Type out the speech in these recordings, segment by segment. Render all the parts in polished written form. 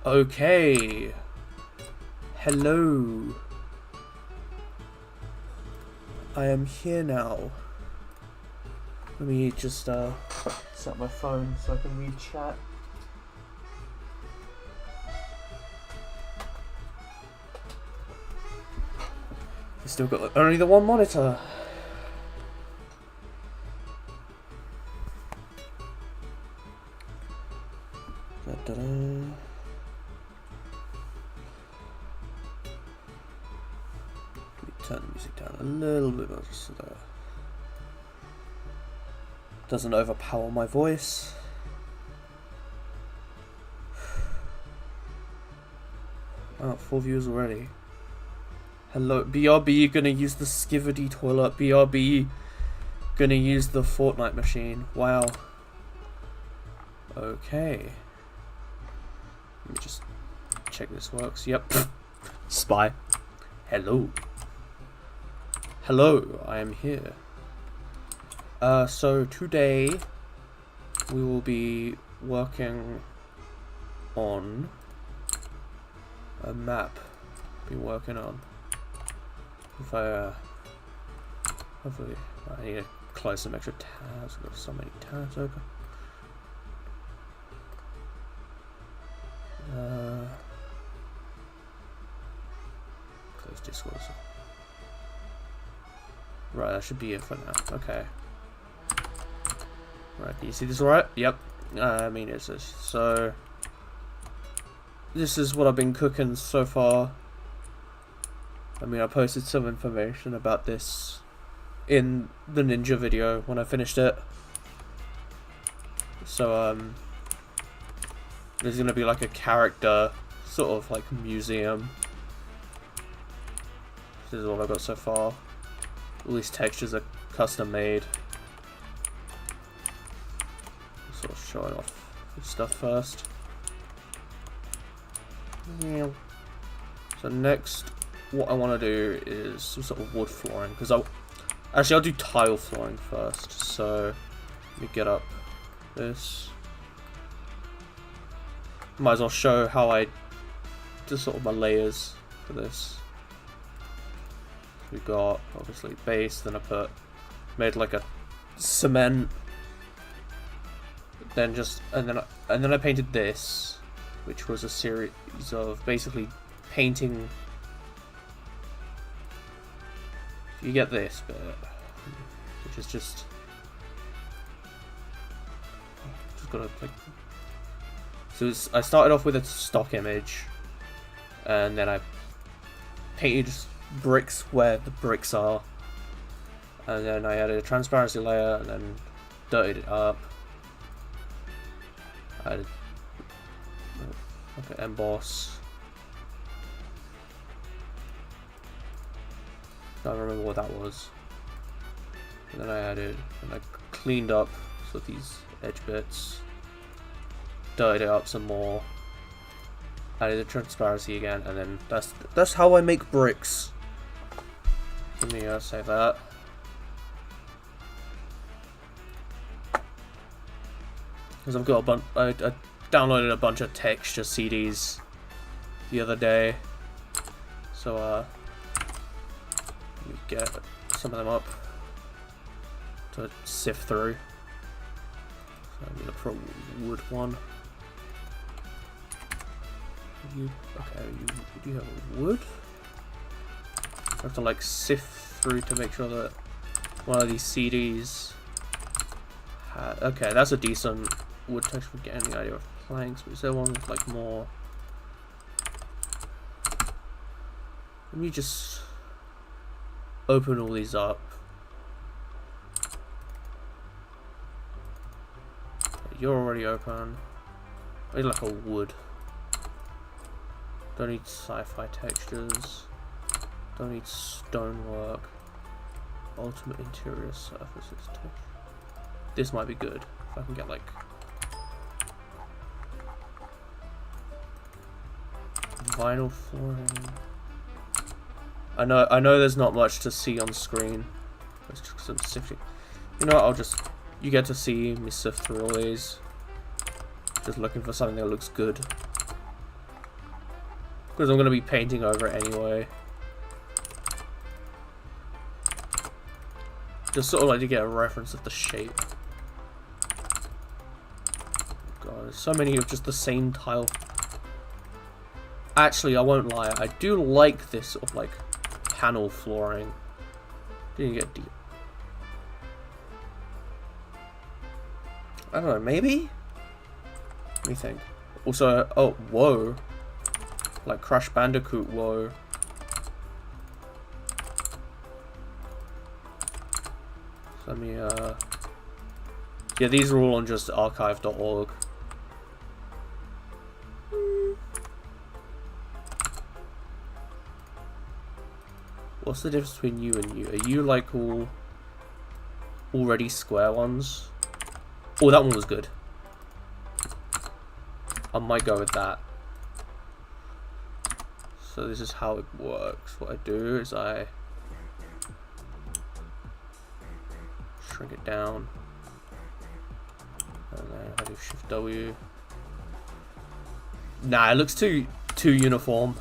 Okay. Hello. I am here now. Let me just set my phone so I can read chat. I still got only the one monitor. Da-da-da. Turn the music down a little bit more so that it doesn't overpower my voice. Oh, 4 views already. Hello, BRB gonna use the skivvy toilet. BRB gonna use the Fortnite machine. Wow. Okay. Let me just check this works. Yep. Spy. Hello. Hello, I am here. So today we will be working on a map. If I hopefully I need to close some extra tabs. I've got so many tabs open. Close Discord. Right, that should be it for now. Okay. Right, can you see this alright? Yep. I mean, it's this. So, this is what I've been cooking so far. I mean, I posted some information about this in the Ninja video when I finished it. So, there's gonna be like a character, sort of like museum. This is what I've got so far. All these textures are custom made. Sort of showing off this stuff first. Yeah. So next, what I want to do is some sort of wood flooring, because I'll do tile flooring first. So let me get up this. Might as well show how I do sort of my layers for this. We got obviously base, then I made like a cement, then and then I painted this, which was a series of basically painting. You get this bit, which is just gotta like. So I started off with a stock image, and then I painted bricks where the bricks are, and then I added a transparency layer and then dirtied it up. I added like an emboss. Can't remember what that was. And then I cleaned up so these edge bits, dirtied it up some more, added the transparency again, and then that's how I make bricks. Let me save that. Because I've got I downloaded a bunch of texture CDs the other day, so let me get some of them up to sift through. So let me look for a wood one. You do you have a wood? I have to like sift through to make sure that one of these CDs had. Okay, that's a decent wood texture for getting the idea of planks. But is there one with like more? Let me just open all these up. You're already open. I need like a wood. Don't need sci-fi textures. Don't need stonework. Ultimate interior surfaces. This might be good if I can get like vinyl flooring. I know there's not much to see on screen. It's just some sifting. You know what, I'll just, you get to see me sift through all these. Just looking for something that looks good. Because I'm going to be painting over it anyway. Just sort of like to get a reference of the shape. God, there's so many of just the same tile. Actually, I won't lie. I do like this sort of like panel flooring. Didn't get deep. I don't know, maybe? Let me think. Also, oh, whoa. Like Crash Bandicoot, whoa. So let me, yeah, these are all on just archive.org. What's the difference between you and you? Are you like all already square ones? Oh, that one was good. I might go with that. So this is how it works. What I do is I shrink it down. And then I do Shift W. Nah, it looks too uniform.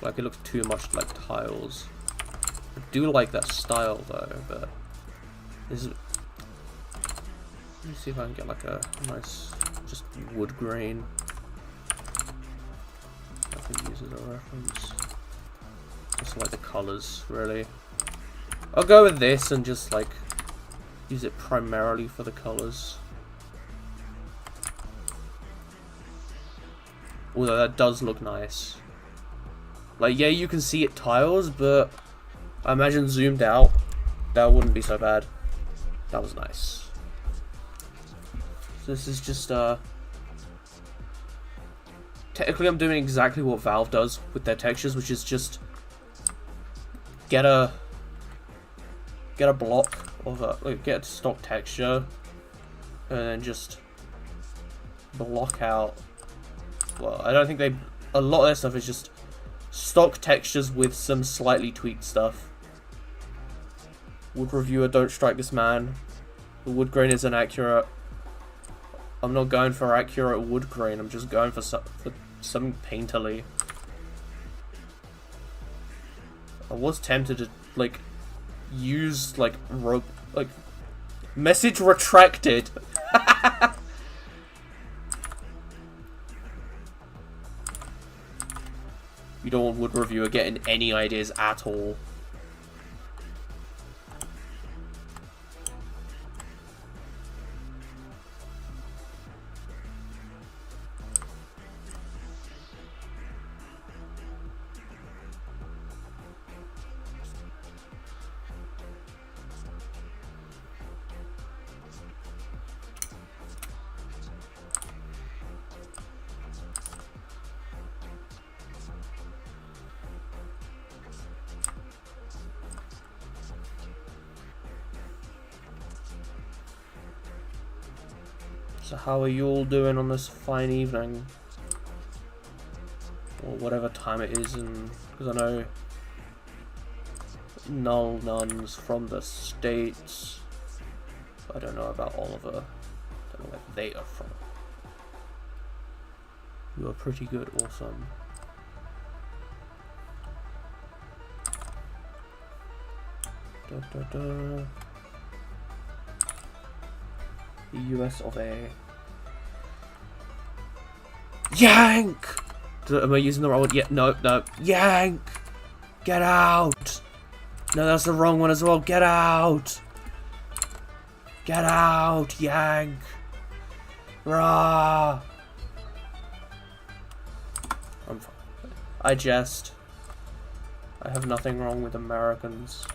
Like it looks too much like tiles. I do like that style though, but this is. Let me see if I can get like a nice, just wood grain. I can use it as a reference. Just like the colors, really. I'll go with this and just like use it primarily for the colors. Although that does look nice. Like, yeah, you can see it tiles, but I imagine zoomed out, that wouldn't be so bad. That was nice. So this is just, technically I'm doing exactly what Valve does with their textures, which is just get a block of get a stock texture, and then just block out. Well, I don't think a lot of their stuff is just stock textures with some slightly tweaked stuff. Wood reviewer, don't strike this man. The wood grain is inaccurate. I'm not going for accurate wood grain. I'm just going for something painterly. I was tempted to like use like rope, like message retracted. You don't want wood reviewer getting any ideas at all. So how are you all doing on this fine evening? Or whatever time it is, and because I know Null Nun's from the States. I don't know about Oliver. I don't know where they are from. You are pretty good, awesome. Da, da, da. The US of A. Yank! Am I using the wrong one? Yeah, no, no. Yank! Get out! No, that's the wrong one as well. Get out! Get out! Yank! Rah! I'm fine. I jest. I have nothing wrong with Americans.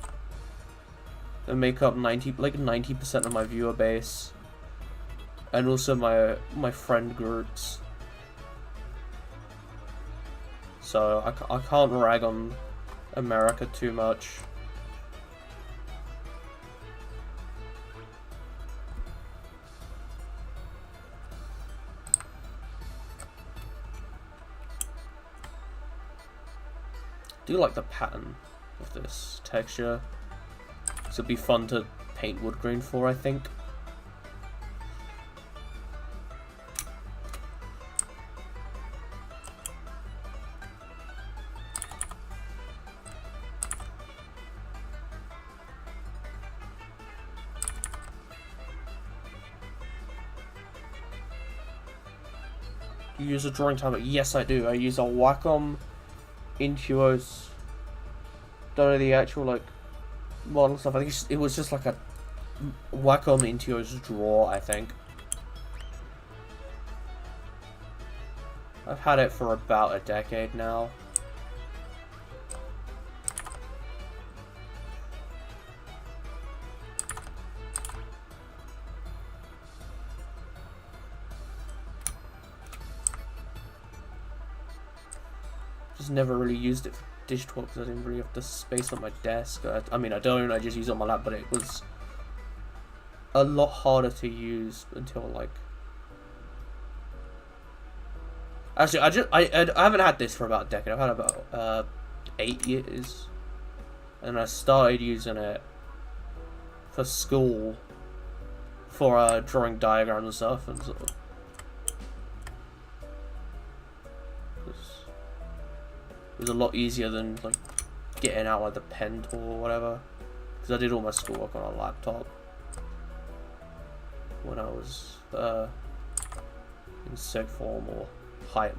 They make up 90% of my viewer base. And also my friend groups. So I can't rag on America too much. I do like the pattern of this texture. So it'd be fun to paint wood grain for, I think. You use a drawing tablet? Yes, I do. I use a Wacom Intuos. Don't know the actual like model stuff. I think it was just like a Wacom Intuos draw, I think. I've had it for about a decade now. Just never really used it for digital because I didn't really have the space on my desk. I mean, I don't. I just use it on my lap, but it was a lot harder to use until like. Actually, I haven't had this for about a decade. I've had about 8 years, and I started using it for school for drawing diagrams and stuff, and sort of. It was a lot easier than like getting out like the pen tool or whatever, because I did all my schoolwork on a laptop when I was in seg form or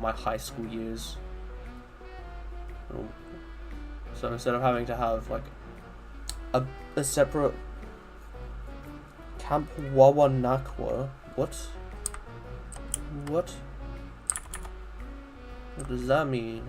my high school years. So instead of having to have like a separate Camp Wawanakwa, what does that mean?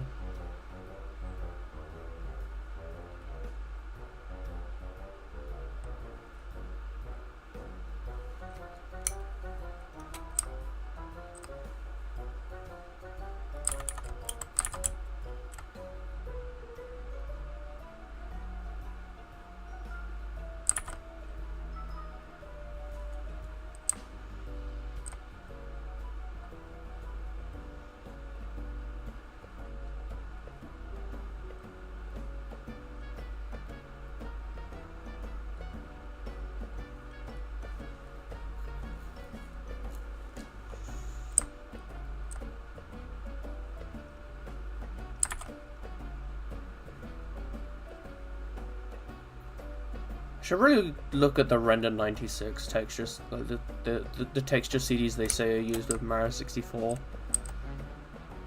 Should really look at the Render 96 textures, like the texture CDs they say are used with Mario 64.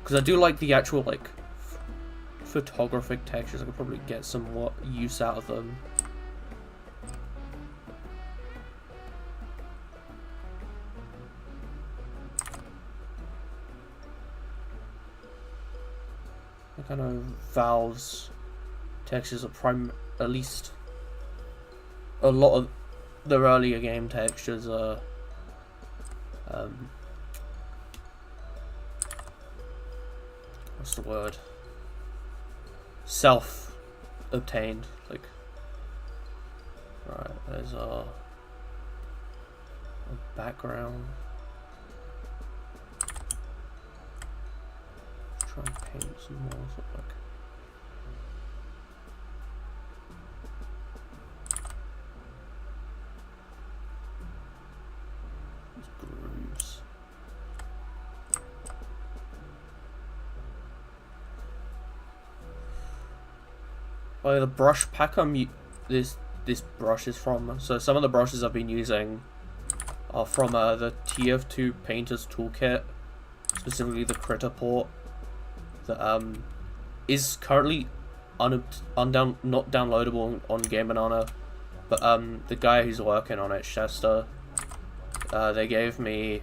Because I do like the actual like photographic textures. I could probably get some more use out of them. I kind of Valve's textures are at least. A lot of the earlier game textures are what's the word? Self-obtained. Like, right, there's a background. Try and paint some more. Sort of like. Grooves. Oh, the brush pack this brush is from. So some of the brushes I've been using are from the TF2 Painter's Toolkit, specifically the critter port that is currently not downloadable on Game Banana, but the guy who's working on it, Chester, they gave me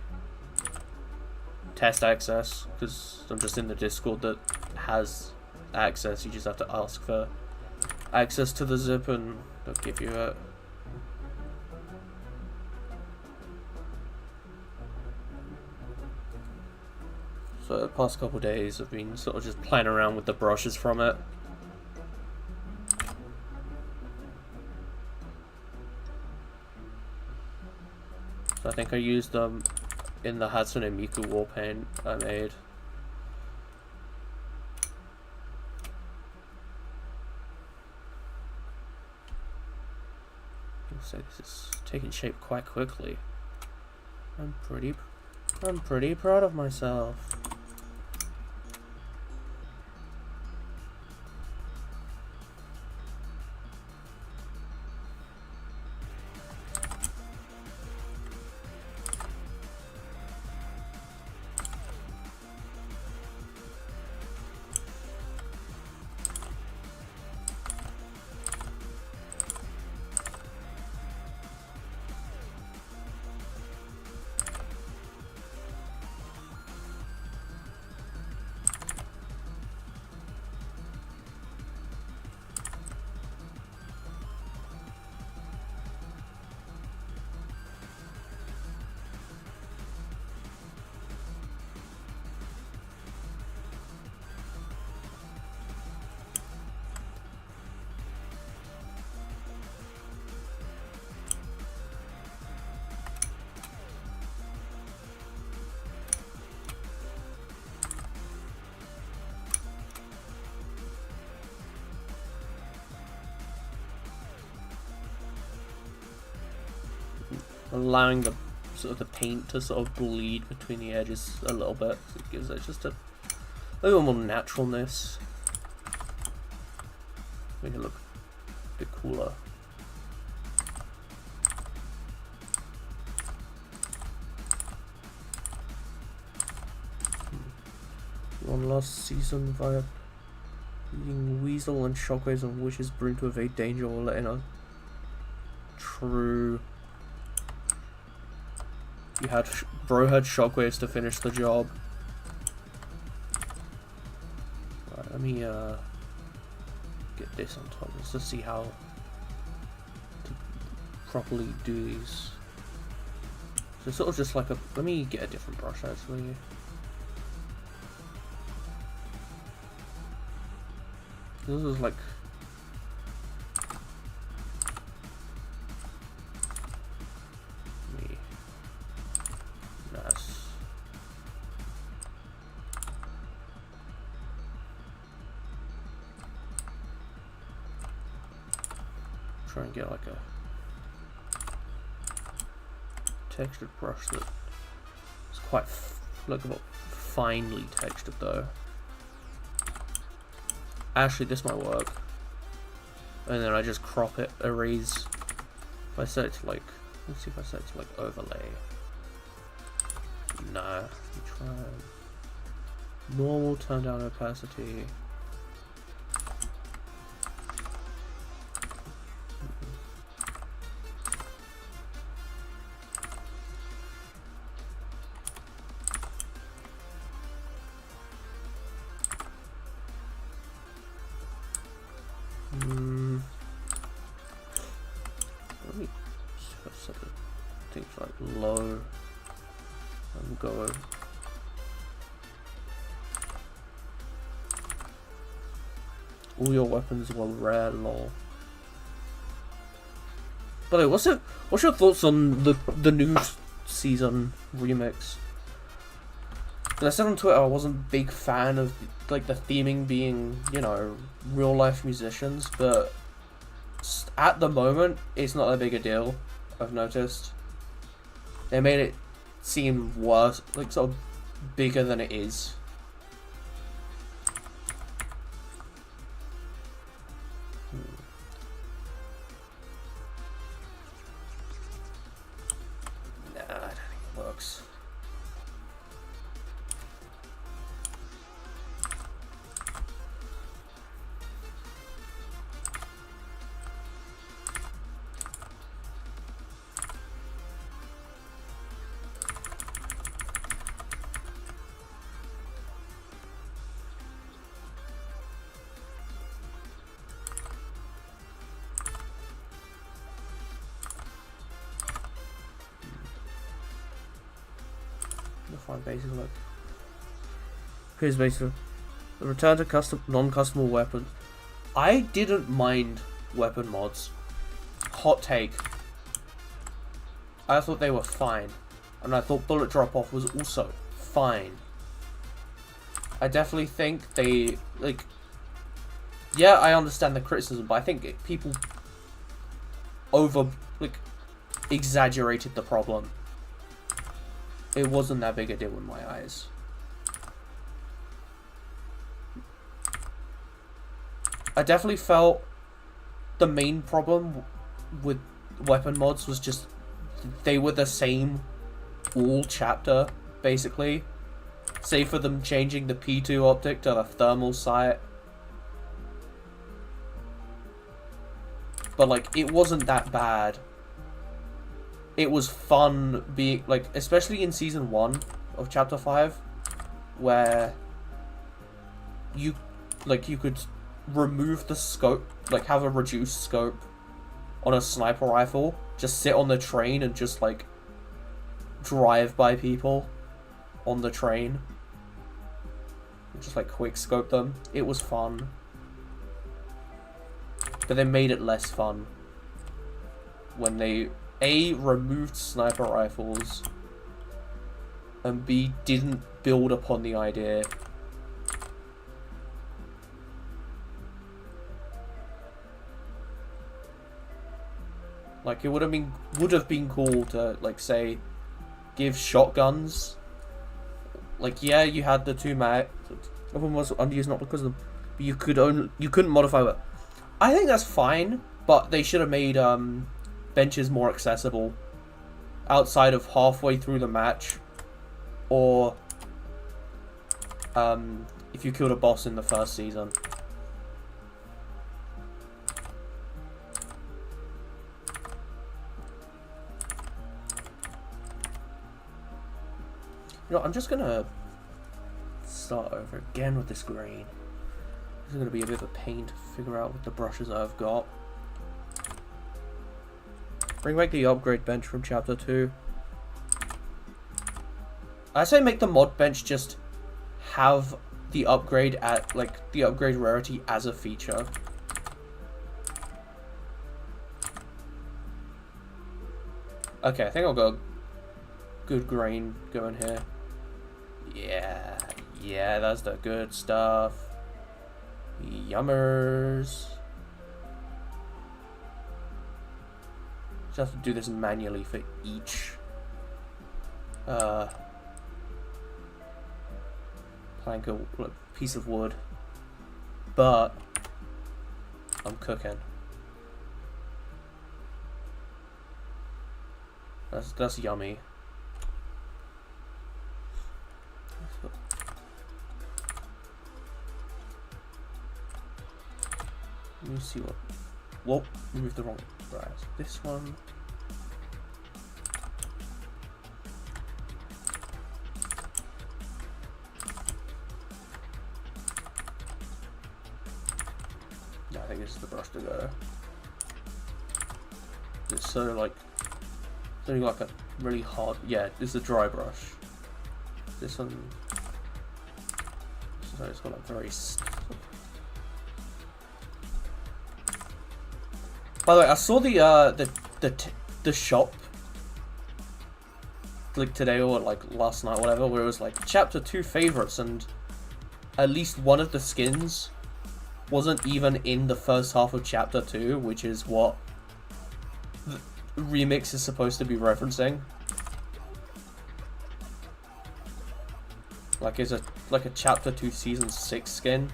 test access because I'm just in the Discord that has access. You just have to ask for access to the zip and they'll give you it. So the past couple of days I've been sort of just playing around with the brushes from it. So I think I used them in the Hatsune Miku war paint I made. So this is taking shape quite quickly. I'm pretty proud of myself. Allowing the sort of the paint to sort of bleed between the edges a little bit, so it gives it just a little more naturalness. Make it look a bit cooler. One last season via using Weasel and Shockwaves and Wishes bring to evade danger or letting a true. You had Bro had Shockwaves to finish the job. Right, let me get this on top just to see how to properly do these. So sort of just like a. Let me get a different brush actually. This is like. Try and get like a textured brush that is quite finely textured though. Actually, this might work. And then I just crop it, erase. If I set it to like, let's see if I set it to like overlay. Nah, try normal, turn down opacity. Let me set the things like low and go. All your weapons were rare, lol. By the way, what's your thoughts on the new season remix? And I said on Twitter I wasn't a big fan of like the theming being, you know, real life musicians, but at the moment it's not that big a deal. I've noticed they made it seem worse, like sort of bigger than it is. Nah. find basic look. Here's basic. The return to non-customable weapons. I didn't mind weapon mods. Hot take. I thought they were fine. And I thought bullet drop-off was also fine. I definitely think they, like... Yeah, I understand the criticism, but I think people exaggerated the problem. It wasn't that big a deal in my eyes. I definitely felt the main problem with weapon mods was just they were the same all chapter, basically. Save for them changing the P2 optic to the thermal sight. But, like, it wasn't that bad. It was fun being, like, especially in Season 1 of Chapter 5, where you could remove the scope, like, have a reduced scope on a sniper rifle, just sit on the train and just, like, drive by people on the train. Just, like, quick scope them. It was fun. But they made it less fun when they A, removed sniper rifles, and B, didn't build upon the idea. Like, it would have been cool to, like, say, give shotguns. Like, yeah, you had the 2 mag. Everyone was underused not because of them, but you couldn't modify it. I think that's fine, but they should have made benches more accessible outside of halfway through the match, or if you killed a boss in the first season. You know, I'm just gonna start over again with this green. This is gonna be a bit of a pain to figure out with the brushes I've got. Bring back the upgrade bench from Chapter 2. I say make the mod bench just have the upgrade at, like, the upgrade rarity as a feature. Okay, I think I'll go good grain going here. Yeah, that's the good stuff. Yummers. Just have to do this manually for each plank of piece of wood, but I'm cooking. That's yummy. Let me see what. Whoa, moved the wrong. Right, this one. No, I think this is the brush to go. It's so like. It's only like a really hard. Yeah, this is a dry brush. This one. So it's got a very. By the way, I saw the shop like today or like last night, whatever, where it was like Chapter 2 favorites, and at least one of the skins wasn't even in the first half of Chapter 2, which is what the remix is supposed to be referencing. Like, it's a Chapter 2 Season 6 skin.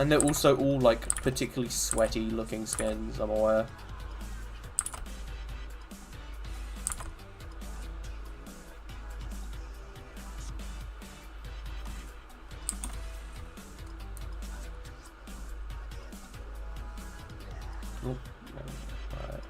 And they're also all, like, particularly sweaty looking skins, I'm aware. Oh, alright.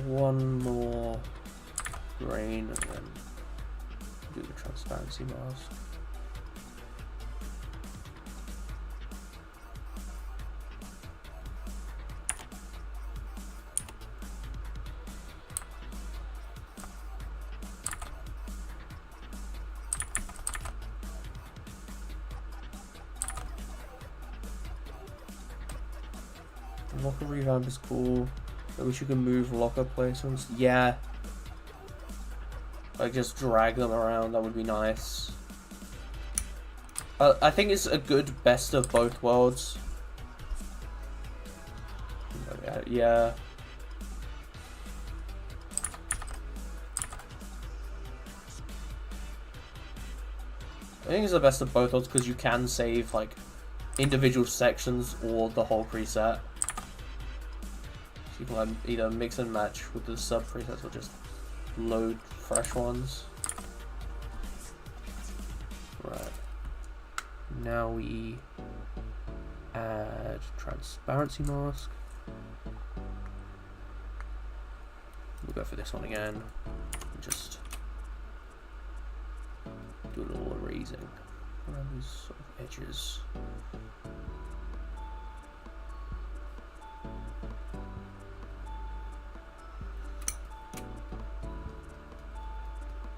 one more grain and then do the transparency mask. Locker revamp is cool. I wish you could move locker placements. Yeah. Like just drag them around, that would be nice. I think it's a good best of both worlds. Yeah. I think it's the best of both worlds because you can save like individual sections or the whole preset. So you can like, either mix and match with the sub presets or just load fresh ones. Right. Now we add transparency mask. We'll go for this one again. Just do a little erasing around these sort of edges.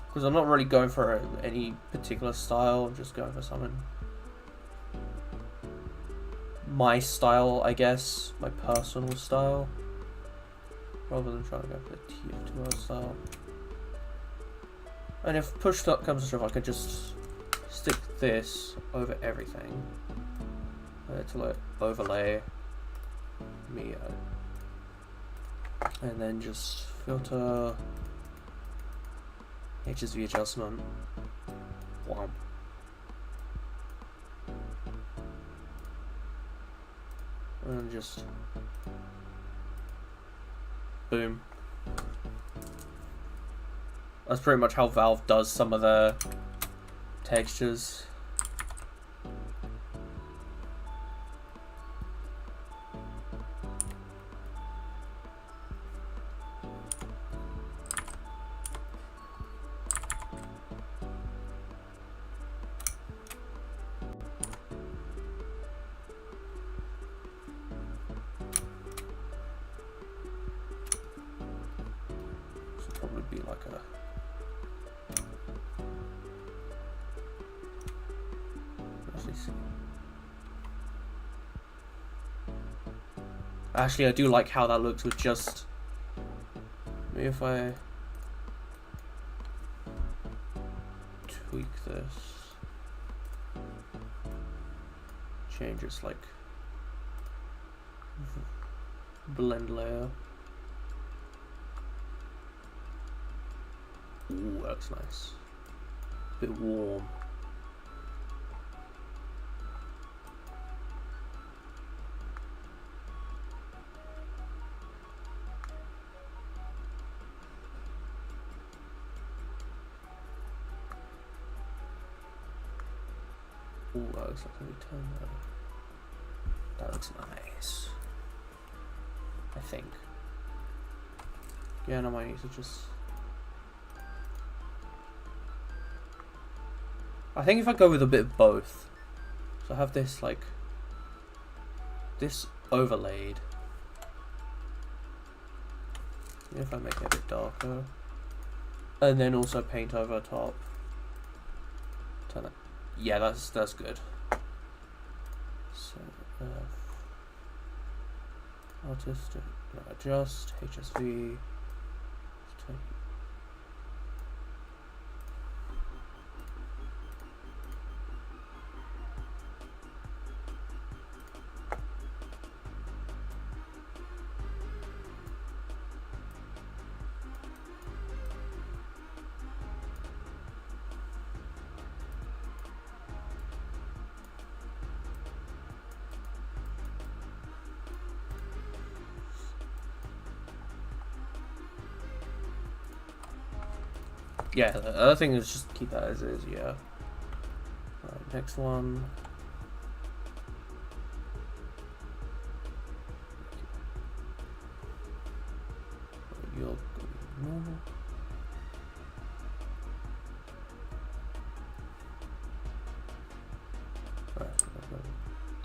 Because I'm not really going for any particular style, I'm just going for something. My style, I guess, my personal style. Rather than trying to go for the TF2 style. And if push comes to shove, I could just stick this over everything. To like overlay me. And then just filter. HSV adjustment. Wow. And just boom. That's pretty much how Valve does some of their textures. Be like a actually I do like how that looks with just maybe if I tweak this, change its like blend layer. Ooh, that looks nice. Bit warm. Ooh, that looks like a return there. That looks nice. I think. Yeah, and I might need to just. I think if I go with a bit of both, so I have this like, this overlaid, if I make it a bit darker, and then also paint over top, turn it, yeah, that's good. So, artist, adjust, HSV, yeah, the other thing is just keep that as is, yeah. Alright, next one. Your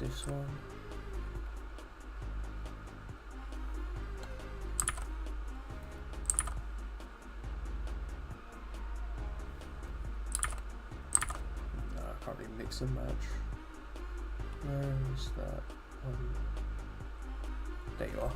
this one. No, I can't really mix and match. Where is that one? There you are.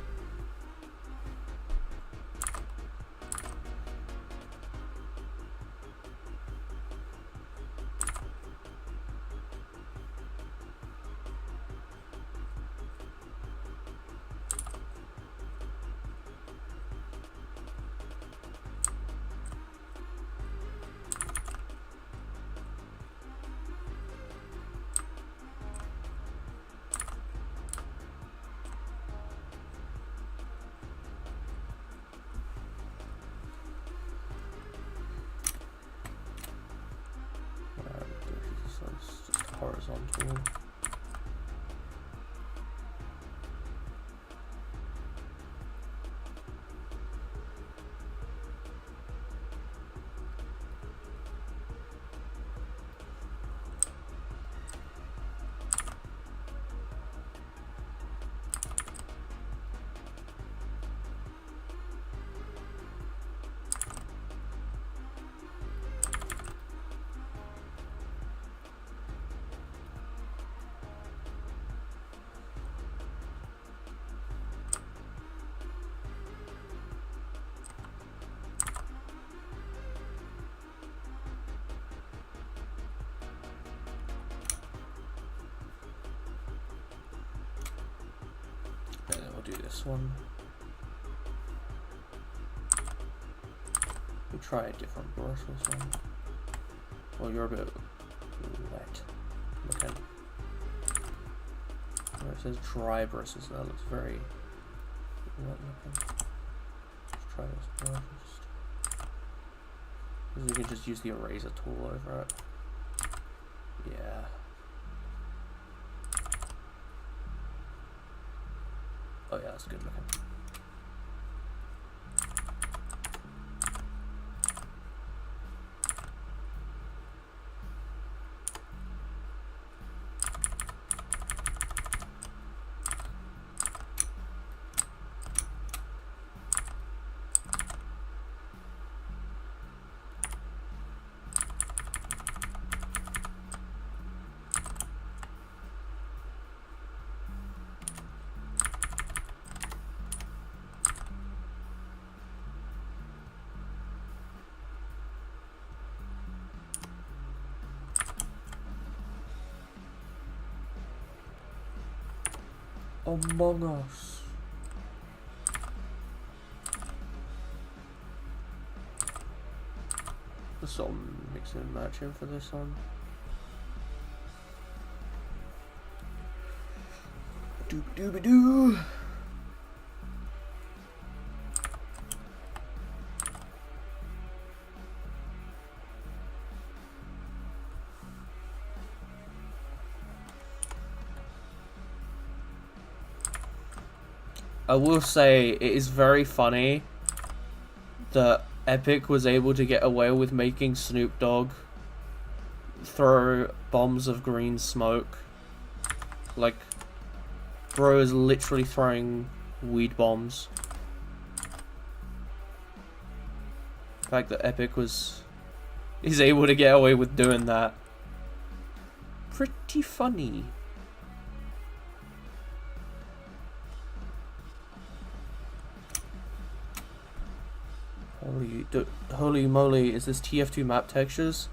Horizontal. And then we'll do this one. We'll try a different brush this one. Well, you're a bit wet looking. Where it says dry brushes, that looks very wet looking. Let's try this brush. Because you can just use the eraser tool over it. Yeah. Oh yeah, that's good looking. Among Us. Let's sort of mix and match in for this one. Doop dooby doo. I will say it is very funny that Epic was able to get away with making Snoop Dogg throw bombs of green smoke. Like, bro is literally throwing weed bombs. The fact that Epic is able to get away with doing that. Pretty funny. Holy moly, is this TF2 map textures?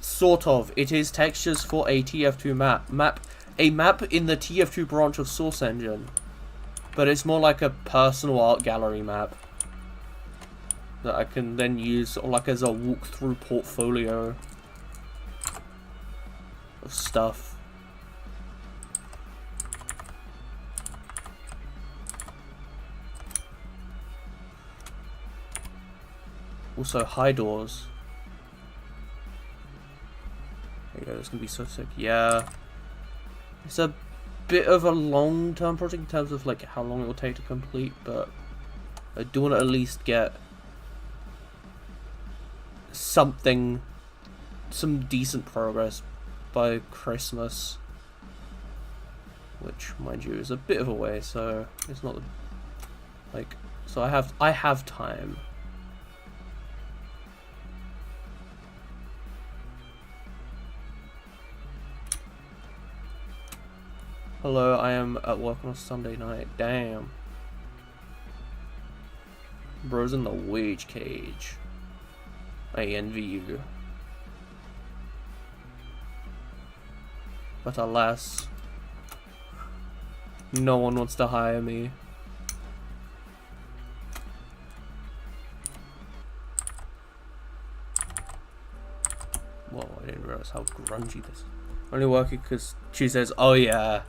Sort of. It is textures for a TF2 map. A map in the TF2 branch of Source Engine. But it's more like a personal art gallery map. That I can then use like as a walkthrough portfolio of stuff. Also, high doors. There you go, this can be so sick. Yeah. It's a bit of a long-term project in terms of like how long it will take to complete, but I do want to at least get some decent progress by Christmas. which, mind you, is a bit of a way, so it's not like, so I have time. Hello, I am at work on a Sunday night. Damn. Bro's in the wage cage. I envy you. But alas, no one wants to hire me. Whoa, I didn't realize how grungy this is. Only working because she says, oh yeah,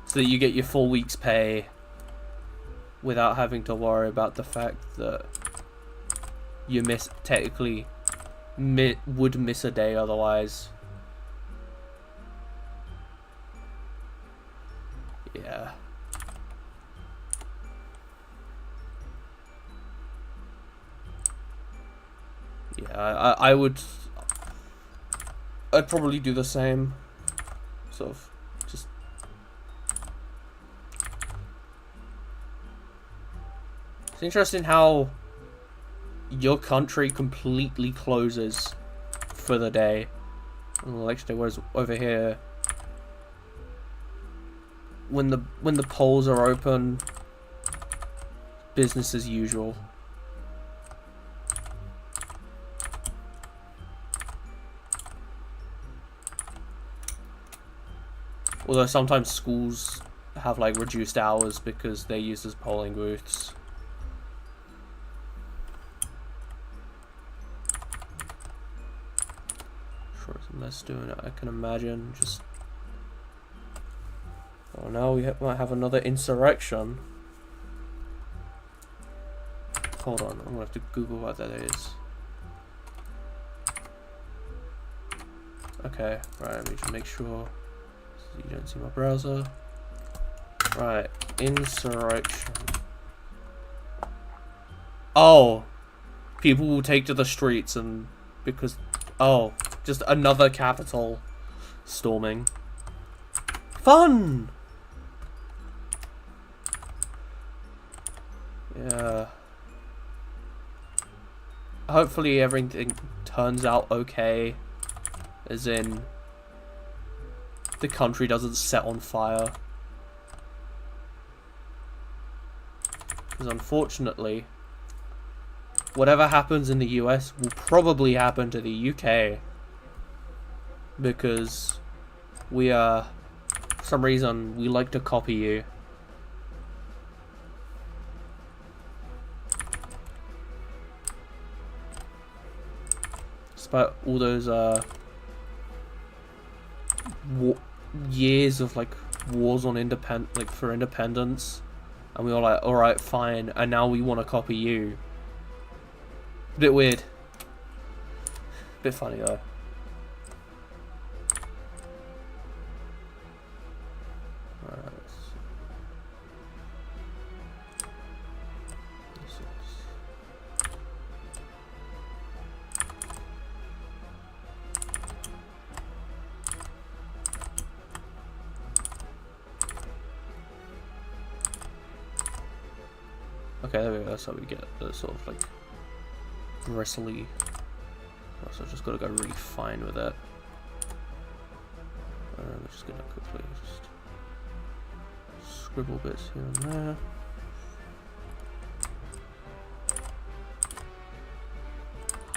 so that you get your full week's pay without having to worry about the fact that you technically would miss a day otherwise. Yeah. Yeah, I'd probably do the same. Sort of, just... It's interesting how your country completely closes for the day on election day, whereas over here, when the polls are open, business as usual. Although sometimes schools have like reduced hours because they're used as polling booths. Sure, it's less doing it, I can imagine. Just, oh no, we might have another insurrection. Hold on, I'm gonna have to Google what that is. Okay, right, let me just make sure so you don't see my browser. Right, insurrection. Oh, people will take to the streets and because, oh, just another capital storming. Fun! Yeah. Hopefully everything turns out okay. As in, the country doesn't set on fire. Because unfortunately, whatever happens in the US will probably happen to the UK. Because we are, for some reason, we like to copy you. Despite all those years of like wars on for independence, and we were like, all right, fine, and now we want to copy you. Bit weird. Bit funny though. Okay, there we go. That's how we get the sort of like bristly. So I've just got to go really fine with it. I'm just gonna quickly just scribble bits here and there.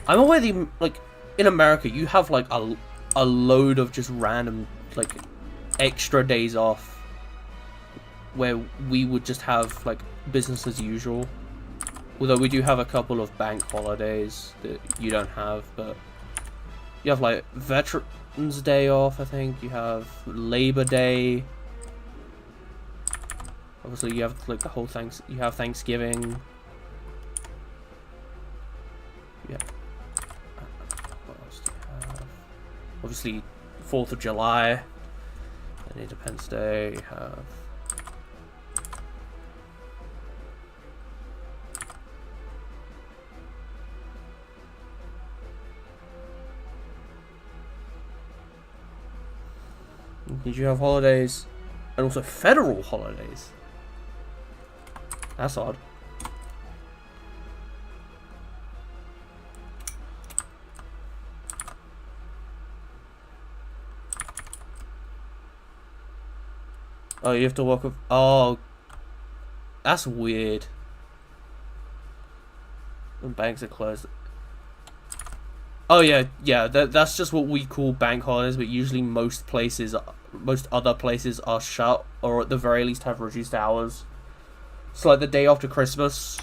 I'm aware that like in America you have like a load of just random like extra days off where we would just have like business as usual. Although we do have a couple of bank holidays that you don't have, but you have like Veterans Day off, I think. You have Labor Day. Obviously you have like the whole you have Thanksgiving. Yeah. What else do you have? Obviously 4th of July and Independence Day. You have Did you have holidays? And also federal holidays. That's odd. Oh, you have to work with... Oh. That's weird. When banks are closed. Oh yeah, that's just what we call bank holidays, but usually most other places are shut, or at the very least have reduced hours. So like the day after Christmas,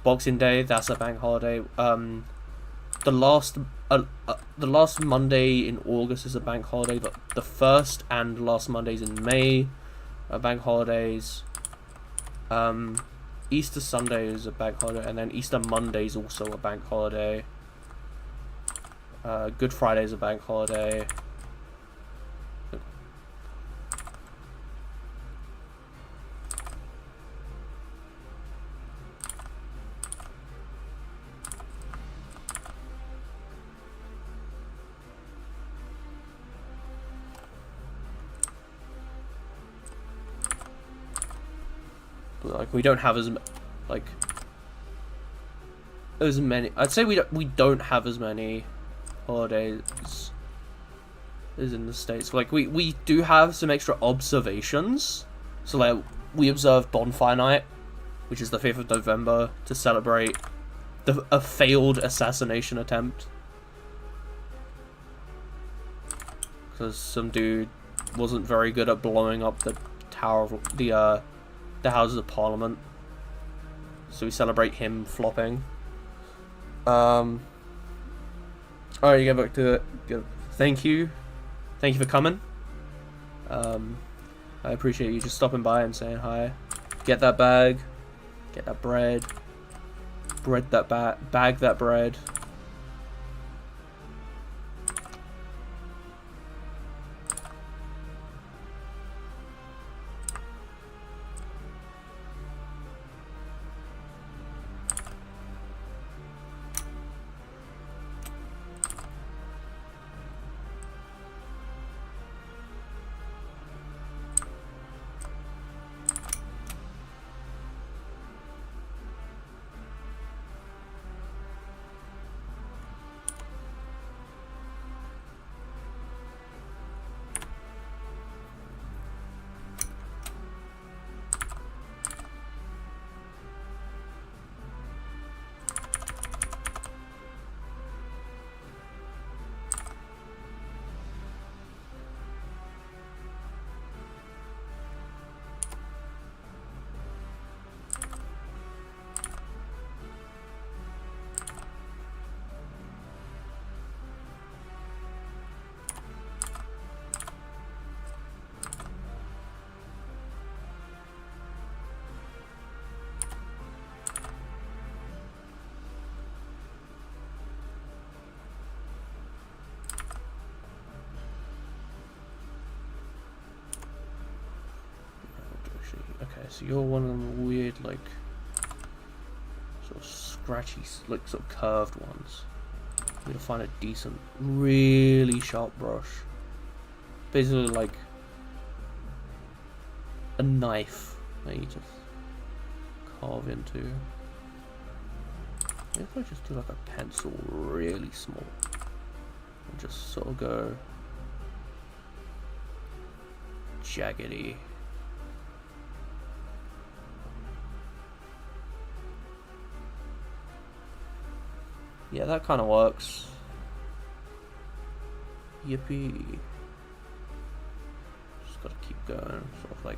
Boxing Day, that's a bank holiday. The last Monday in August is a bank holiday, but the first and last Mondays in May are bank holidays. Easter Sunday is a bank holiday, and then Easter Monday is also a bank holiday. Good Friday is a bank holiday. But like we don't have as many. I'd say we don't have as many holidays as in the States. Like we do have some extra observations. So like we observe Bonfire Night, which is the 5th of November, to celebrate a failed assassination attempt. Because some dude wasn't very good at blowing up the tower of the Houses of Parliament. So we celebrate him flopping. Alright, you get back to it. Thank you for coming. I appreciate you just stopping by and saying hi. Get that bag. Get that bread. Bread that bag that bread. Okay, so you're one of them weird, like, sort of scratchy, like, sort of curved ones. You need to find a decent, really sharp brush. Basically, like, a knife that you just carve into. Maybe if I just do, like, a pencil really small. And just sort of go jaggedy. Yeah, that kind of works. Yippee. Just gotta keep going, sort of like...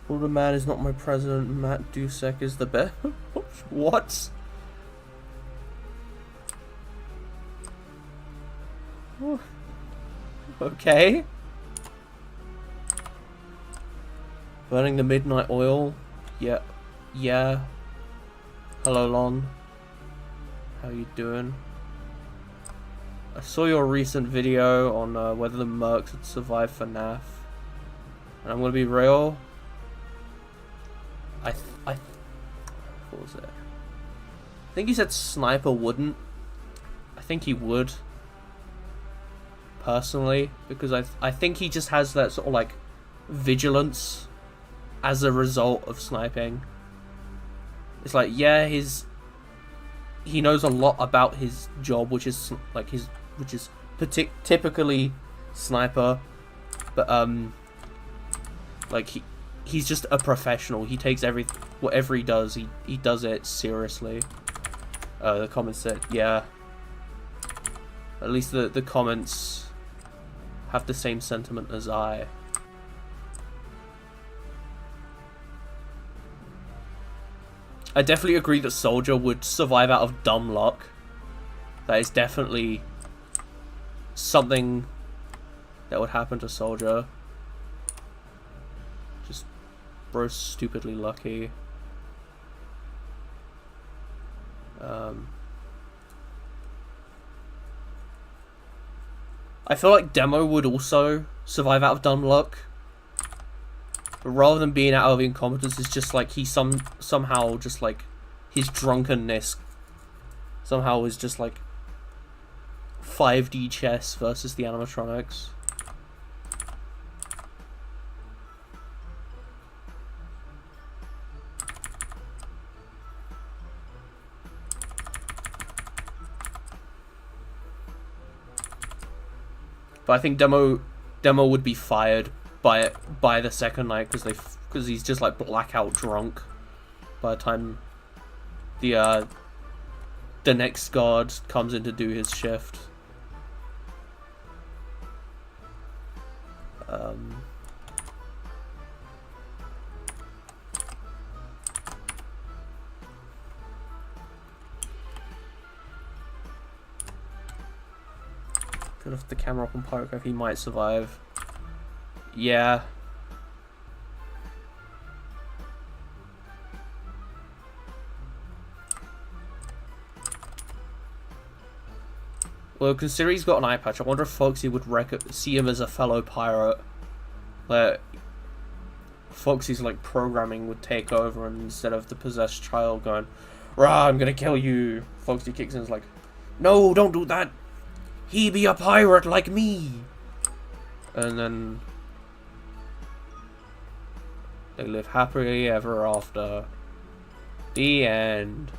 Well, the man is not my president, Matt Dusek is the best. What? Okay. Burning the midnight oil. Yeah. Yeah. Hello, Lon. How you doing? I saw your recent video on whether the mercs had survived FNAF. And I'm gonna be real. what was it? I think he said sniper wouldn't. I think he would. Personally, because I think he just has that sort of like vigilance as a result of sniping. It's like, yeah, he knows a lot about his job, which is like typically sniper, but like he's just a professional. He takes whatever he does, he does it seriously. The comments said, yeah. At least the comments have the same sentiment as I. I definitely agree that Soldier would survive out of dumb luck. That is definitely something that would happen to Soldier. Just bro's stupidly lucky. I feel like Demo would also survive out of dumb luck. But rather than being out of incompetence, it's just like he somehow just like his drunkenness somehow is just like 5D chess versus the animatronics. But I think Demo would be fired by the second night because he's just like blackout drunk by the time the next guard comes in to do his shift. Turn off the camera up on Pyrograph, he might survive. Yeah. Well, considering he's got an eye patch, I wonder if Foxy would see him as a fellow pirate. Where Foxy's like programming would take over, and instead of the possessed child going, "Rah, I'm gonna kill you," Foxy kicks in and is like, "No, don't do that. He be a pirate like me." And then they live happily ever after. The end.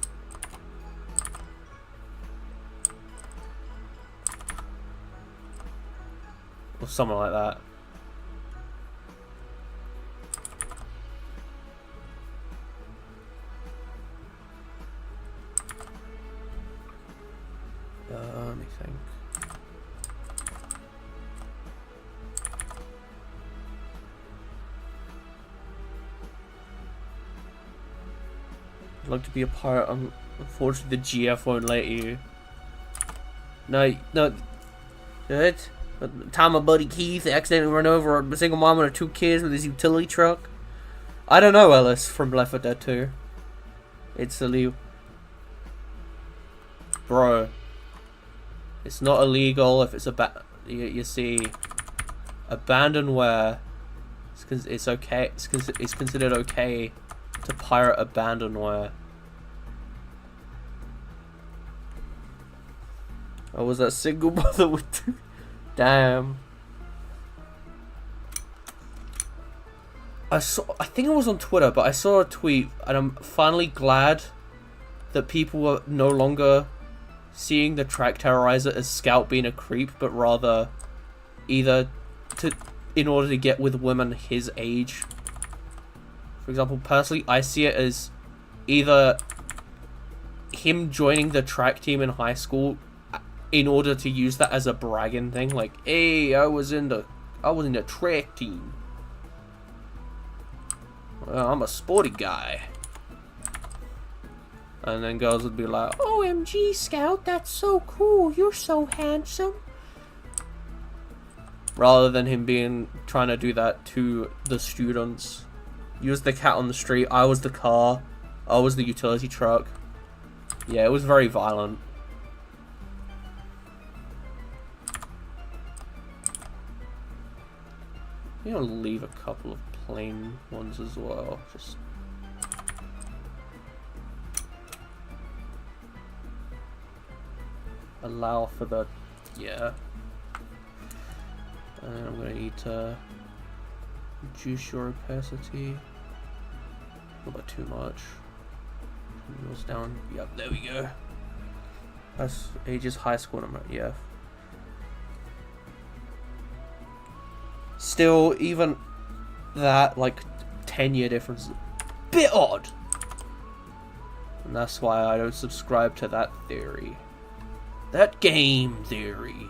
Or something like that. Let me think. I'd like to be a pirate. Unfortunately, the GF won't let you. No. What? The time my buddy Keith accidentally ran over a single mom and her 2 kids with his utility truck. I don't know, Ellis from Left 4 Dead 2. It's illegal. Bro. It's not illegal if it's you see, abandonware. It's okay. It's considered okay to pirate abandonware. Oh, was that single mother with? Damn. I think it was on Twitter, but I saw a tweet, and I'm finally glad that people are no longer seeing the track terrorizer as Scout being a creep, but rather either in order to get with women his age. For example, personally, I see it as either him joining the track team in high school in order to use that as a bragging thing, like, hey, I was in the track team. Well, I'm a sporty guy. And then girls would be like, OMG, Scout, that's so cool, you're so handsome. Rather than him trying to do that to the students. You was the cat on the street, I was the car, I was the utility truck. Yeah, it was very violent. I'm gonna leave a couple of plain ones as well. Just allow for the, yeah. And I'm gonna need to reduce your opacity. Not by too much. Yours down. Yep, there we go. That's ages high school number. Yeah. Still, even that, like, 10-year difference is a bit odd. And that's why I don't subscribe to that theory. That game theory.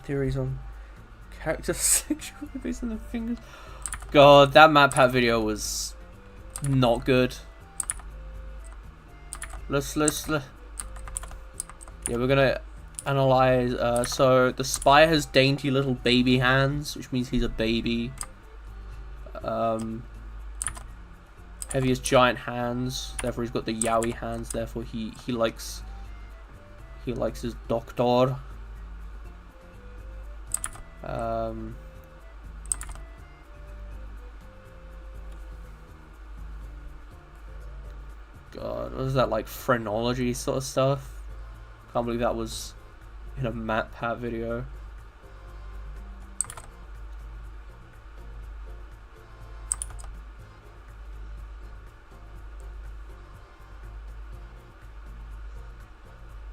Theories on character sexual based on the fingers. God, that map pack video was not good. Let's yeah, we're gonna analyze. So the spy has dainty little baby hands, which means he's a baby. Heavy has giant hands, therefore he's got the yaoi hands. Therefore he likes his doctor. God, what was that, like phrenology sort of stuff? Can't believe that was in a map pack video.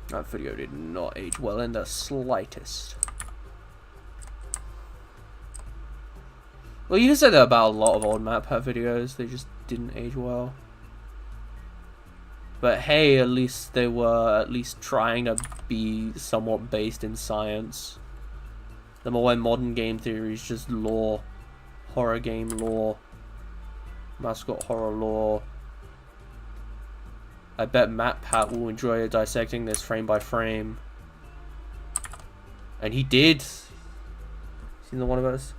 That video did not age well in the slightest. Well, you can say that about a lot of old map pack videos. They just didn't age well. But hey, at least they were trying to be somewhat based in science. The more modern game theory is just lore. Horror game lore. Mascot horror lore. I bet Matt Pat will enjoy dissecting this frame by frame. And he did. Seen the one about us?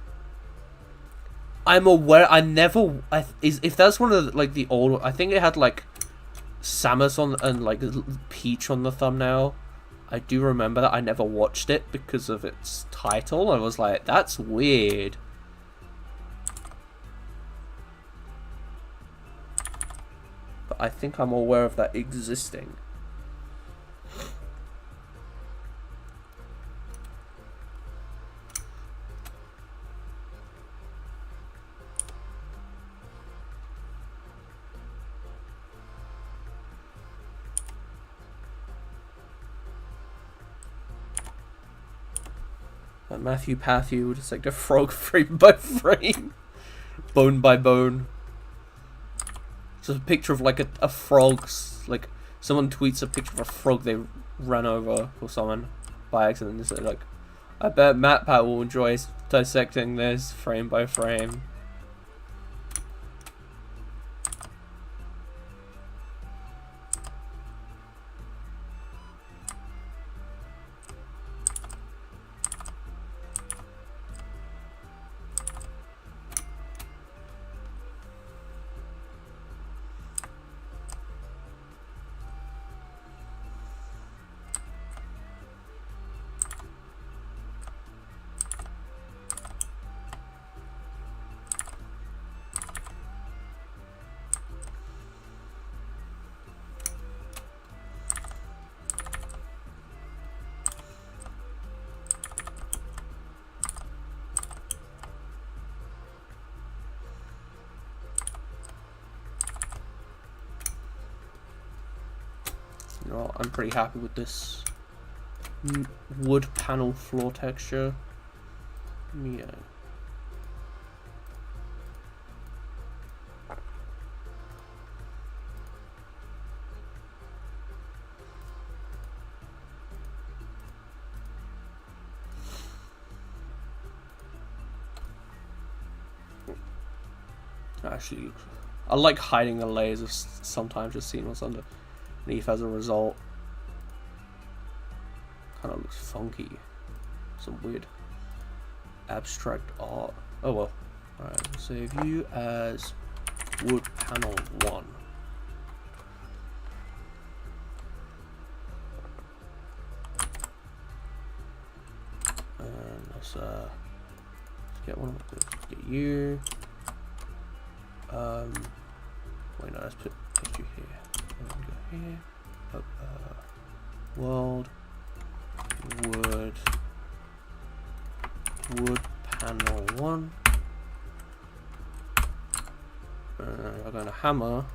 I'm aware. If that's one of the, like the old. I think it had like Samus on and like Peach on the thumbnail. I do remember that. I never watched it because of its title. I was like, that's weird. But I think I'm aware of that existing. Matthew Patthew would just like a frog frame by frame, bone by bone. Just a picture of like a frog's, like someone tweets a picture of a frog they ran over or someone by accident. It's like, I bet Matt Pat will enjoy dissecting this frame by frame. You know, I'm pretty happy with this wood panel floor texture. Yeah. Actually, I like hiding the layers of sometimes just seeing what's underneath as a result. Kind of looks funky. Some weird abstract art. Oh well. Alright, we'll save you as wood panel 1. And let's get one of those. Get you. Wait, no, let's put you here. And then go here. World. Wood panel 1. And I'm gonna hammer.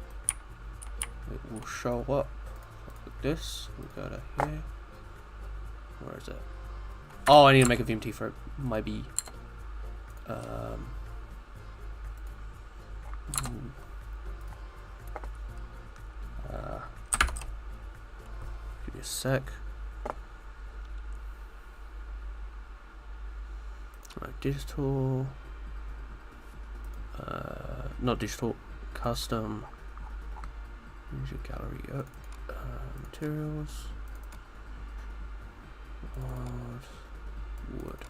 It will show up like this. We go to here. Where is it? Oh, I need to make a VMT for it. Might be. Give me a sec. Right, digital. Not digital. Custom. Music gallery. Materials. Wood.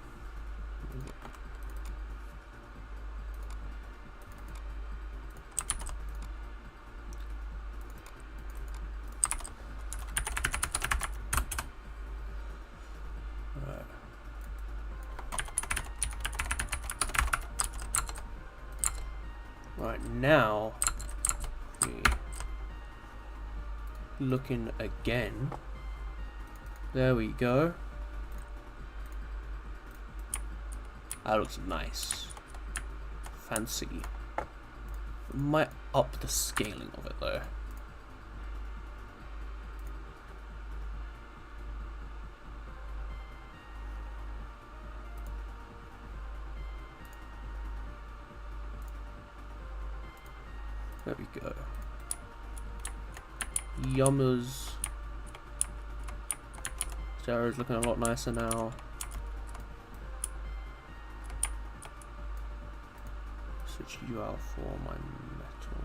Right, now looking again. There we go. That looks nice. Fancy. Might up the scaling of it though. There we go. Yummers. Sarah's looking a lot nicer now. Switch you out for my metal.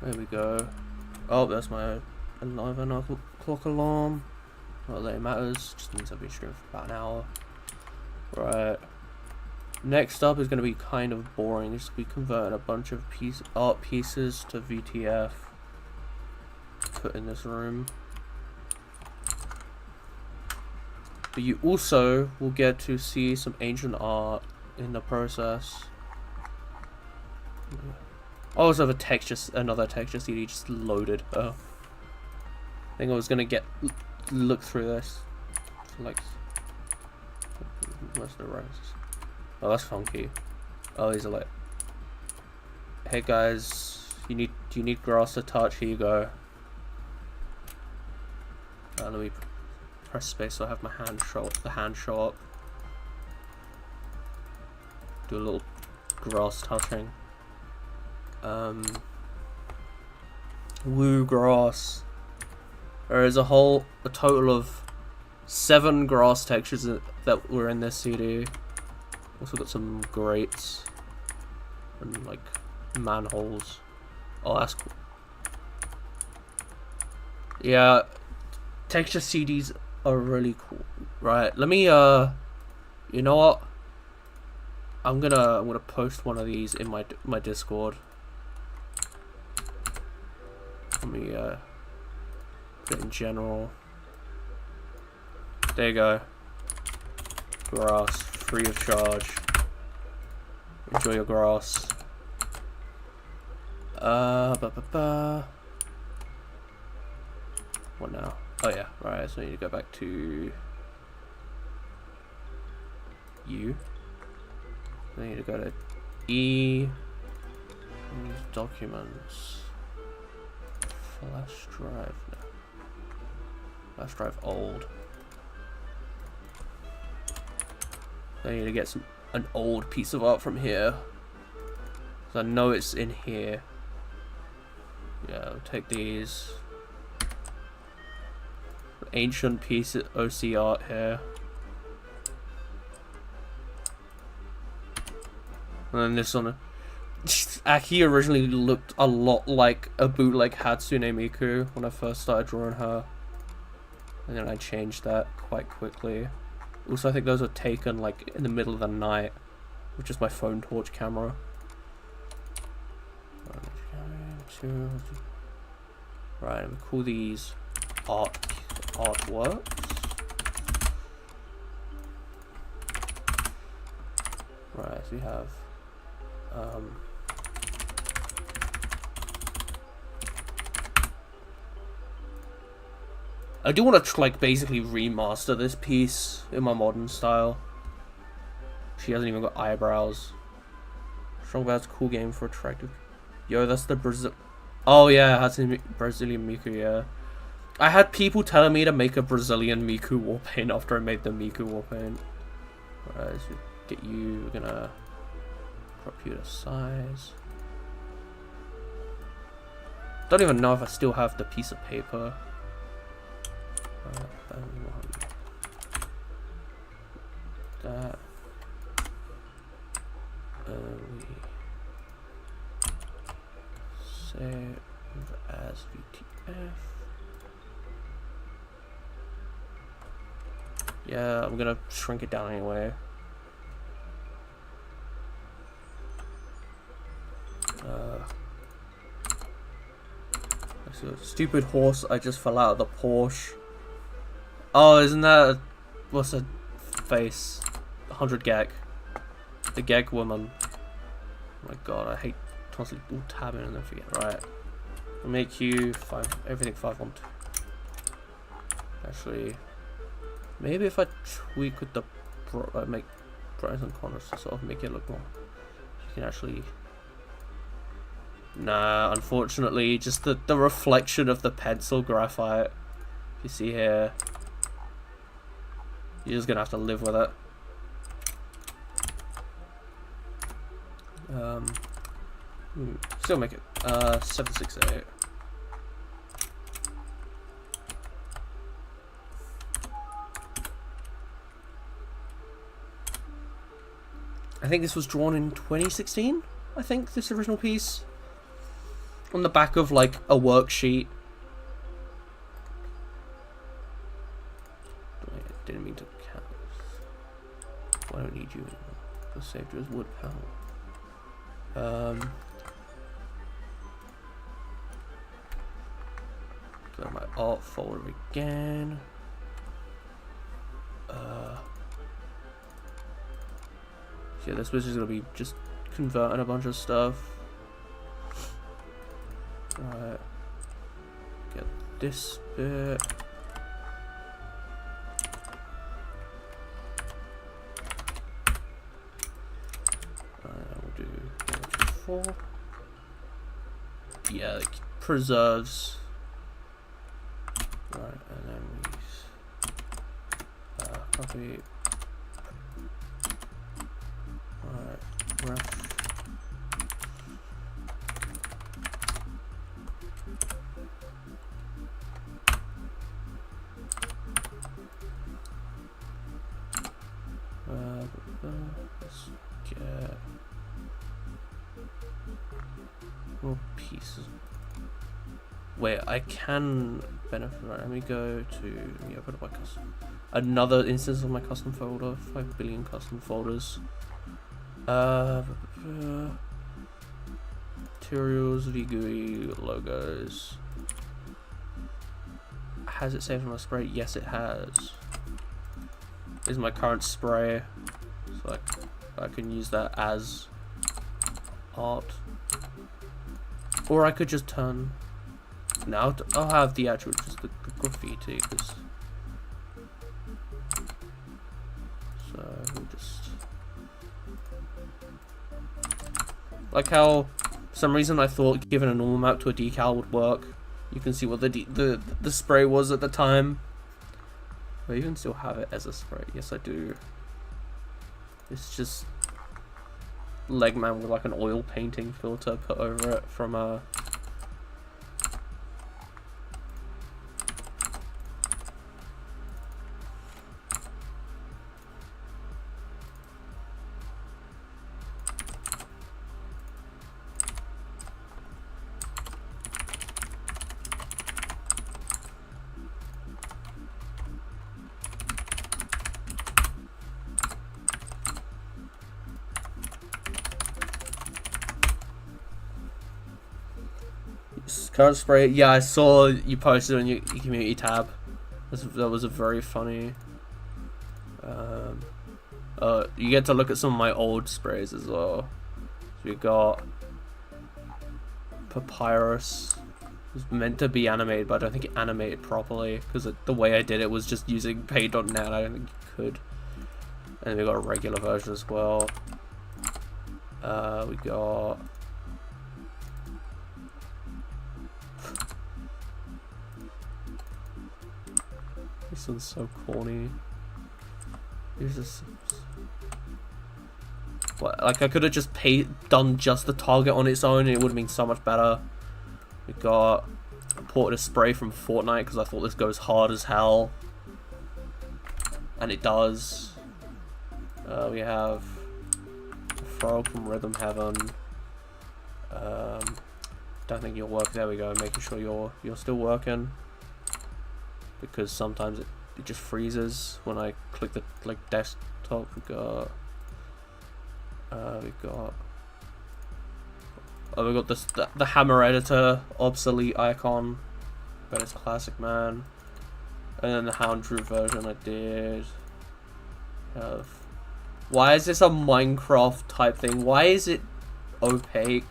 There we go. Oh, that's my 11 o'clock alarm. Not that it matters, just means I've been streaming for about an hour. Right. Next up is going to be kind of boring. It's going to be converting a bunch of art pieces to VTF. Put in this room. But you also will get to see some ancient art in the process. I also have another texture CD just loaded. I think I was going to look through this. Like, where's the roses? Oh, that's funky. Oh, these are like, hey guys, do you need grass to touch? Here you go. Let me press space so I have my hand show up. Do a little grass touching. Woo grass. There is a total of 7 grass textures that were in this CD. Also got some grates and like manholes. Oh, that's cool. Yeah, texture CDs are really cool. Right, let me you know what? I'm gonna post one of these in my Discord. Let me put it in general. There you go. Grass, free of charge. Enjoy your grass. What now? Oh yeah, right, so I need to go back to you. I need to go to E. Documents. Flash drive. No. Flash drive old. I need to get an old piece of art from here. So I know it's in here. Yeah, I'll take these. Ancient piece of OC art here. And then this one. Aki originally looked a lot like a bootleg Hatsune Miku when I first started drawing her. And then I changed that quite quickly. Also, I think those were taken like in the middle of the night with just my phone torch camera. Right, we call these artworks. Right, so we have I do want to like basically remaster this piece in my modern style. She hasn't even got eyebrows. Strong Bad's cool game for attractive. Yo, that's the Brazil. Oh yeah, that's a Brazilian Miku. Yeah, I had people telling me to make a Brazilian Miku war paint after I made the Miku war paint. Alright, so get you. We're gonna crop you to size. Don't even know if I still have the piece of paper. That. We save as VTF. Yeah, I'm gonna shrink it down anyway. Stupid horse, I just fell out of the Porsche. Oh, isn't that what's her face? 100 Gek. The Gek woman. Oh my god, I hate constantly tabbing and then forget. Right. I'll make you everything 512. Actually, maybe if I tweak with the make brightness and contrast to sort of make it look more. You can actually. Nah, unfortunately, just the reflection of the pencil graphite. You see here. You're just gonna have to live with it. Still make it 768. I think this was drawn in 2016. I think this original piece on the back of like a worksheet. Didn't mean to count. I don't need you anymore. I saved you as wood panel. Go to my art folder again. Yeah, this was just gonna be just converting a bunch of stuff. Right. Get this bit. Yeah, it preserves. Right, and then we copy. Alright, brush. Let's get more pieces. Wait, I can benefit. Right, let me go to open up my custom. Another instance of my custom folder. 5 billion custom folders. Materials, VGUI, logos. Has it saved in my spray? Yes, it has. This is my current spray, so I can use that as art. Or I could just turn. Now I'll have the actual just the graffiti, because so we'll just Like how, for some reason I thought giving a normal map to a decal would work. You can see what the spray was at the time. I even still have it as a spray. Yes, I do. It's just Legman with like an oil painting filter put over it from a. Current spray. Yeah, I saw you posted on your community tab. That was a very funny. You get to look at some of my old sprays as well. So we got Papyrus. It was meant to be animated, but I don't think it animated properly because the way I did it was just using paint.net. I don't think you could. And we got a regular version as well. We got. This one's so corny. Here's this. What, like I could have just done just the target on its own and it would have been so much better. We got imported a spray from Fortnite because I thought this goes hard as hell. And it does. We have a frog from Rhythm Heaven. Don't think you'll work. There we go. Making sure you're still working. Because sometimes it just freezes when I click the desktop. We got this the hammer editor obsolete icon, but it's classic man. And then the Hound Drew version I did have. Why is this a Minecraft type thing? Why is it opaque?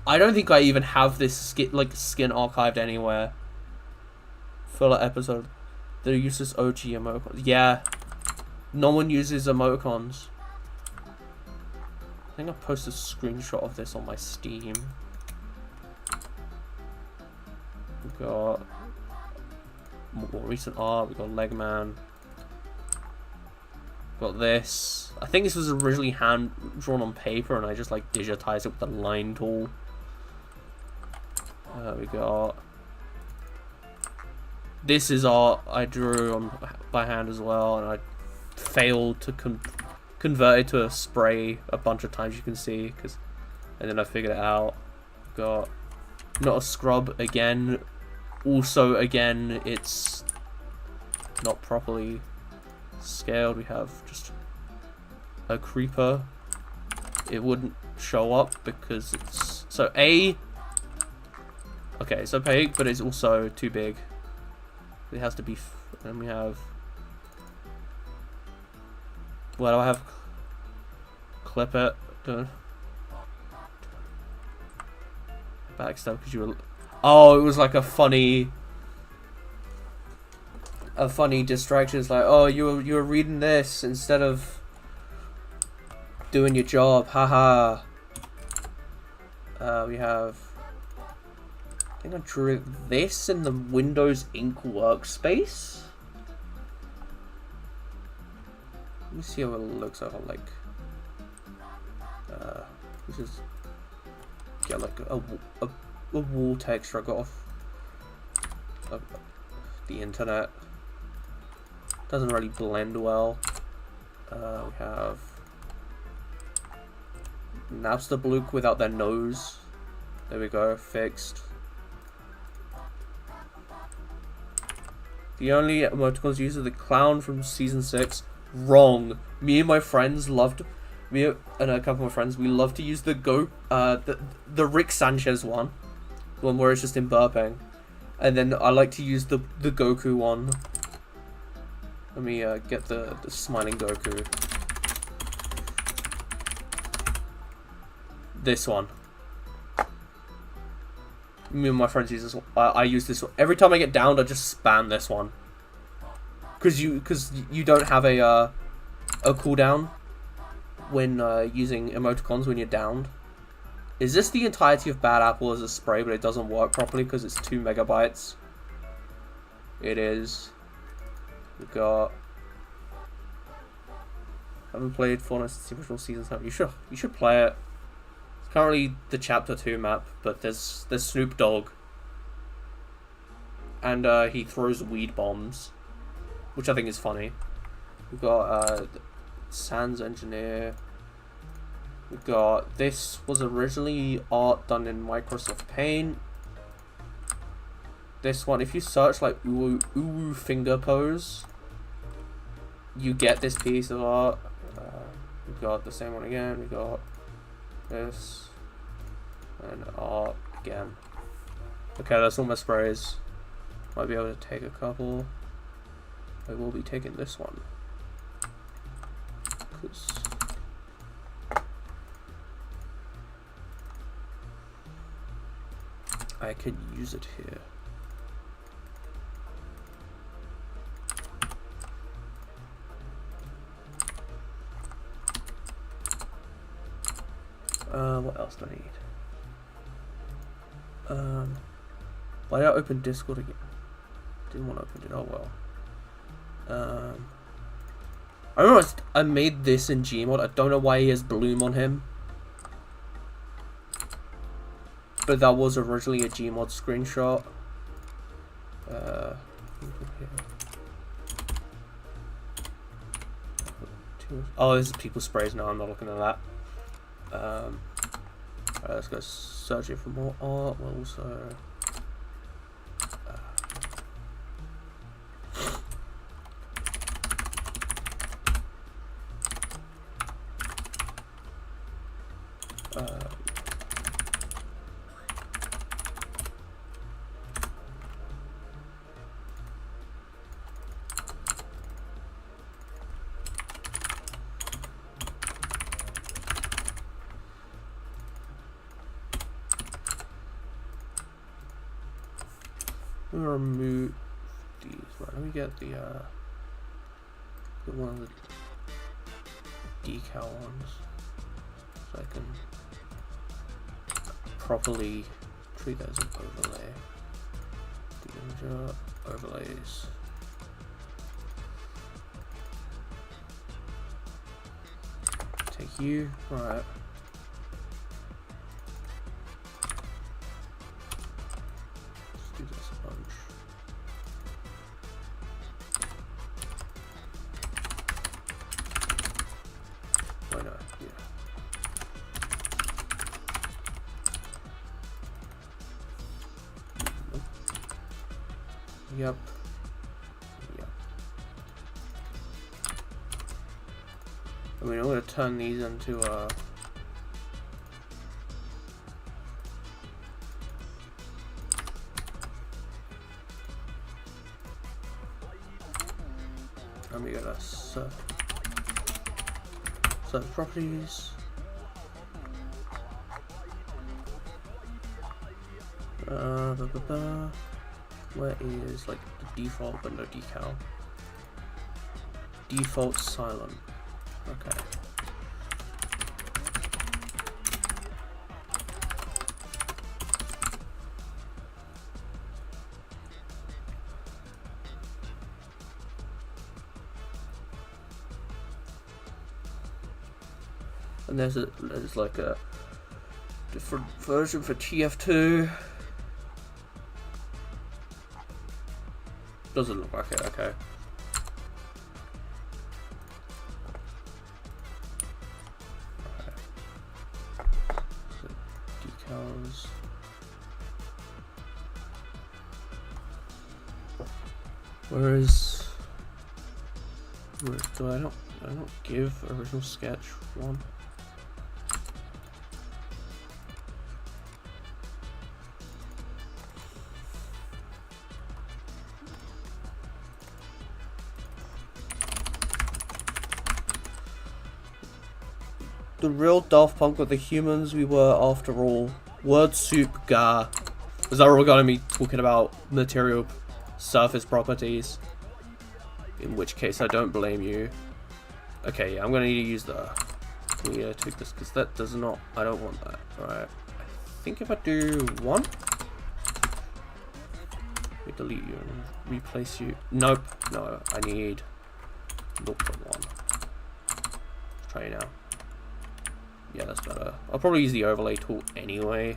I don't think I even have this skin archived anywhere. Filler episode. They use this OG emoticons. Yeah. No one uses emoticons. I think I posted a screenshot of this on my Steam. We got more recent art. We got Legman. Got this. I think this was originally hand drawn on paper, and I just like digitized it with the line tool. We got. This is art I drew on by hand as well, and I failed to convert it to a spray a bunch of times. You can see, and then I figured it out. Got not a scrub again. Also, again, it's not properly scaled. We have just a creeper. It wouldn't show up because it's so A. Okay, it's opaque, but it's also too big. It has to be. And we have. Well, I have. Clip it. Backstab because you were. Oh, it was like a funny distraction. It's like, oh, you were reading this instead of doing your job. Haha. We have. I think I drew this in the Windows Ink workspace. Let me see how it looks over like. This is get like a wall texture I got off the internet. Doesn't really blend well. We have Napster Blook without their nose. There we go, fixed. The only emoticons used are the clown from season 6. Wrong. Me and my friends loved. Me and a couple of my friends, we love to use the Rick Sanchez one. The one where it's just him burping. And then I like to use the Goku one. Let me get the smiling Goku. This one. Me and my friends use this one. I use this one. Every time I get downed, I just spam this one. Cause you don't have a cooldown. when using emoticons when you're downed. Is this the entirety of Bad Apple as a spray, but it doesn't work properly because it's 2 megabytes? It is. We've got... I haven't played Fortnite since the original season. You should play it. It's currently the Chapter 2 map, but there's Snoop Dogg. And he throws weed bombs, which I think is funny. We've got Sans Engineer. We've got, this was originally art done in Microsoft Paint. This one, if you search like Uwu finger pose, you get this piece of art. We've got the same one again. We got this and art again. Okay, that's all my sprays. Might be able to take a couple. I will be taking this one. 'Cause I could use it here. What else do I need? Why did I open Discord again? Didn't want to open it. Oh well. I remember I made this in Gmod. I don't know why he has Bloom on him. But that was originally a Gmod screenshot. Oh, this is people sprays now. I'm not looking at that. Alright, let's go searching for more art. We'll also. I'm gonna remove these. Right, let me get the one of the decal ones so I can properly treat that as an overlay. DudeTheNinja overlays. Take you, right. Why not? Yeah. Nope. Yep. Yep. I mean, I'm gonna turn these into and we got a set properties. Where is like the default but no decal? Default silent. Okay. And there's like a different version for TF2. Doesn't look like it, okay. So decals. Do I don't give original sketch one? The real Daft Punk were the humans we were after all. Word soup gar. Is that what got me talking about material surface properties? In which case I don't blame you. Okay, yeah, I'm gonna need to use the We take this because that does not. I don't want that. Alright. I think if I do 1, we delete you and replace you. Nope. No, I need 0.1. Let's try it now. Yeah, that's better. I'll probably use the overlay tool anyway.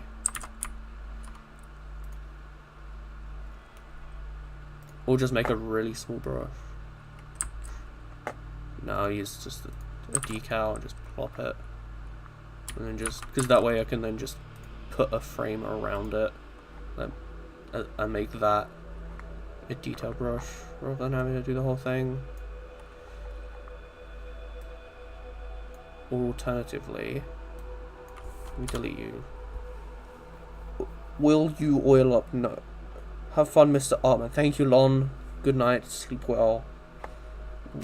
Or just make a really small brush. No, I'll use just a decal and just plop it. And then just, because that way I can then just put a frame around it. And make that a detail brush rather than having to do the whole thing. Or alternatively, we delete you. Will you oil up? No. Have fun, Mr. Artman. Thank you, Lon. Good night. Sleep well.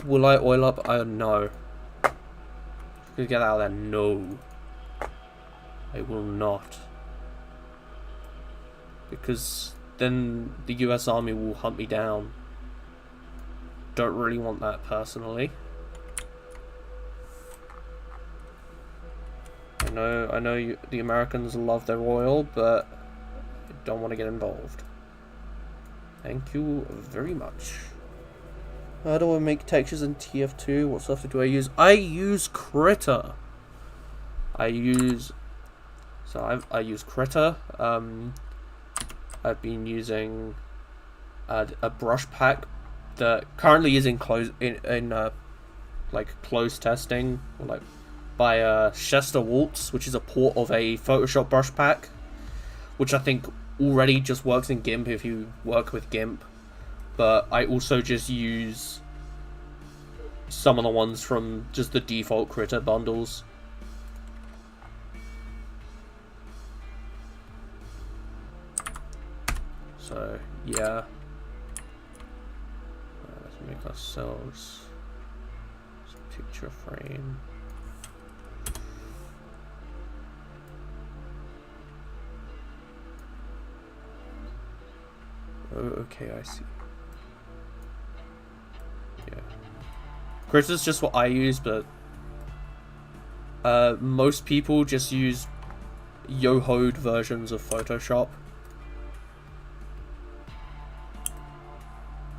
Will I oil up? No. Get out of there. No. I will not. Because then the US Army will hunt me down. Don't really want that personally. I know the Americans love their oil, but I don't want to get involved. Thank you very much. How do I make textures in TF2? What software do I use? I use Critter. I use Critter. I've been using a brush pack that currently is in closed testing, like by Chester Waltz, which is a port of a Photoshop brush pack, which I think already just works in GIMP if you work with GIMP. But I also just use some of the ones from just the default Critter bundles. So, yeah. Let's make ourselves a picture frame. Oh, okay, I see. Yeah. Critter's just what I use, but most people just use Yohoed versions of Photoshop.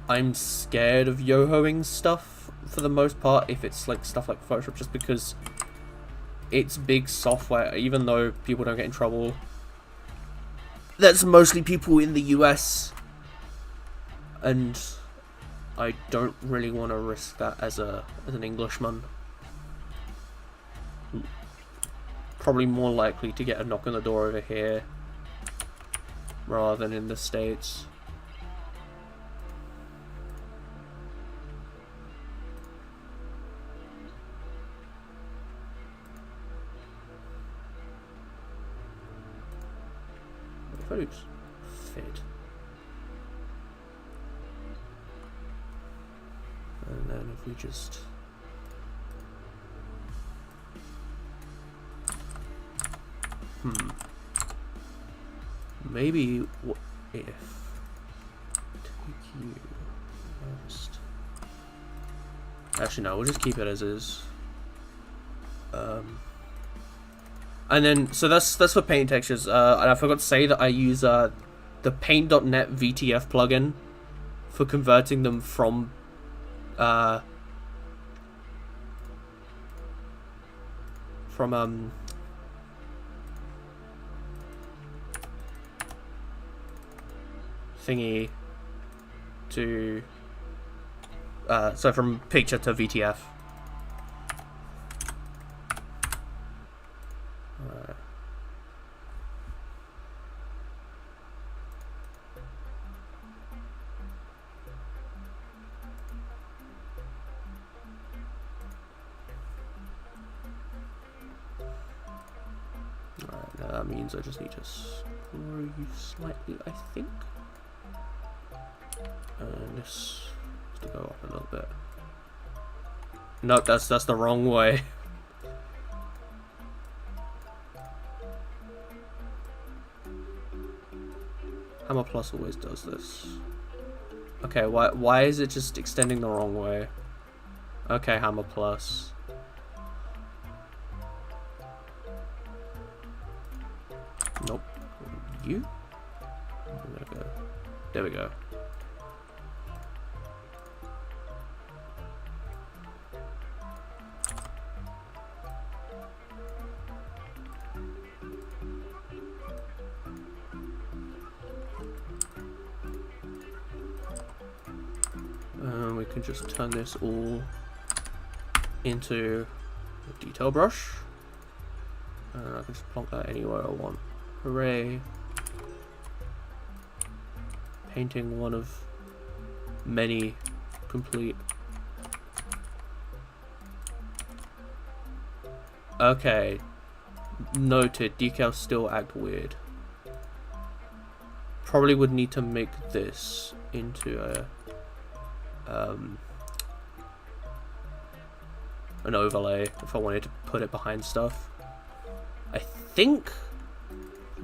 I'm scared of Yohoing stuff for the most part if it's like stuff like Photoshop, just because it's big software. Even though people don't get in trouble, that's mostly people in the US, and I don't really want to risk that as an Englishman. Probably more likely to get a knock on the door over here rather than in the States. Photos fit. And then if we just maybe what if take you first. Actually no, we'll just keep it as is. And then, so that's for paint textures, and I forgot to say that I use the paint.net VTF plugin for converting them from thingy to so from picture to VTF. That means I just need to screw you slightly, I think. And this has to go up a little bit. Nope, that's the wrong way. Hammer Plus always does this. Okay, why is it just extending the wrong way? Okay, Hammer Plus. you? I'm gonna go. There we go. We can just turn this all into a detail brush. And I can just plonk that anywhere I want. Hooray. Painting one of many complete. Okay. Noted. Decals still act weird. Probably would need to make this into a an overlay if I wanted to put it behind stuff. I think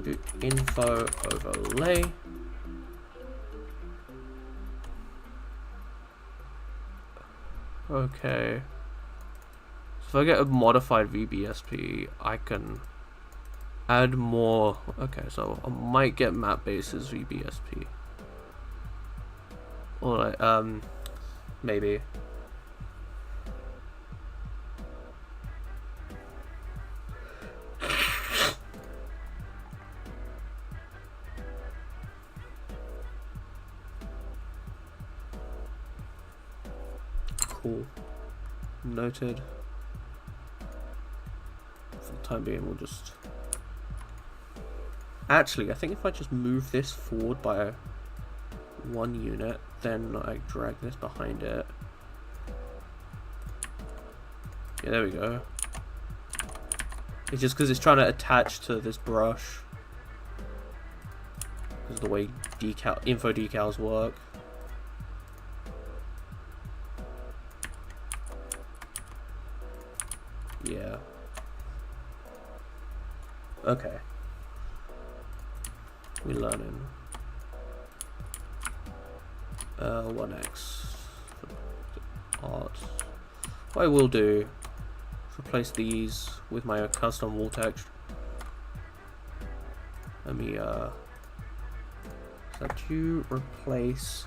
do info overlay. Okay. So if I get a modified VBSP, I can add more. Okay, so I might get map bases VBSP. Or maybe. Cool. Noted. For the time being, we'll just... Actually, I think if I just move this forward by 1 unit, then I drag this behind it. Yeah, there we go. It's just because it's trying to attach to this brush. Because of the way info decals work. Yeah. Okay. We're learning. 1x art. What I will do is replace these with my custom wall text. Let me let you replace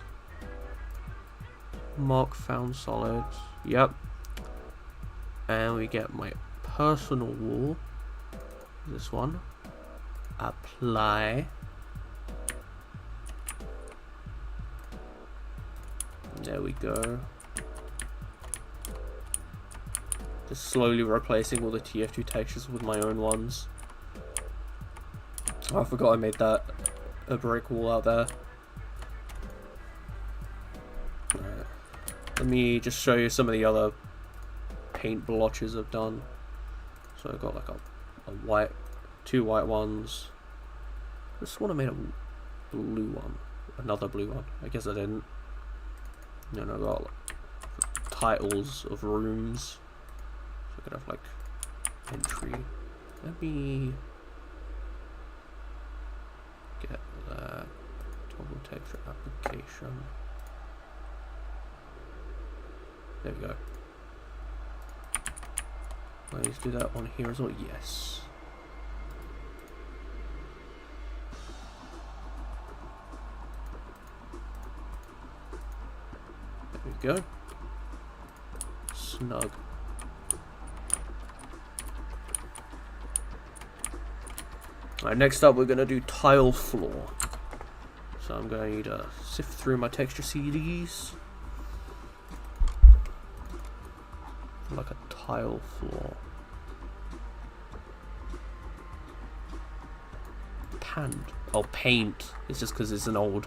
mark found solids. Yep. And we get my personal wall. This one. Apply. There we go. Just slowly replacing all the TF2 textures with my own ones. Oh, I forgot I made that a brick wall out there. Alright. Let me just show you some of the other paint blotches I've done. So I've got like a white, 2 white ones. I just want to make a blue one. Another blue one. I guess I didn't. And I've got like, titles of rooms. So I could have like entry. Let me get that toggle texture application. There we go. Let's do that on here as well. Yes. There we go. Snug. Alright, next up we're going to do tile floor. So I'm going to sift through my texture CDs. Like a tile floor. Oh, paint. It's just because it's a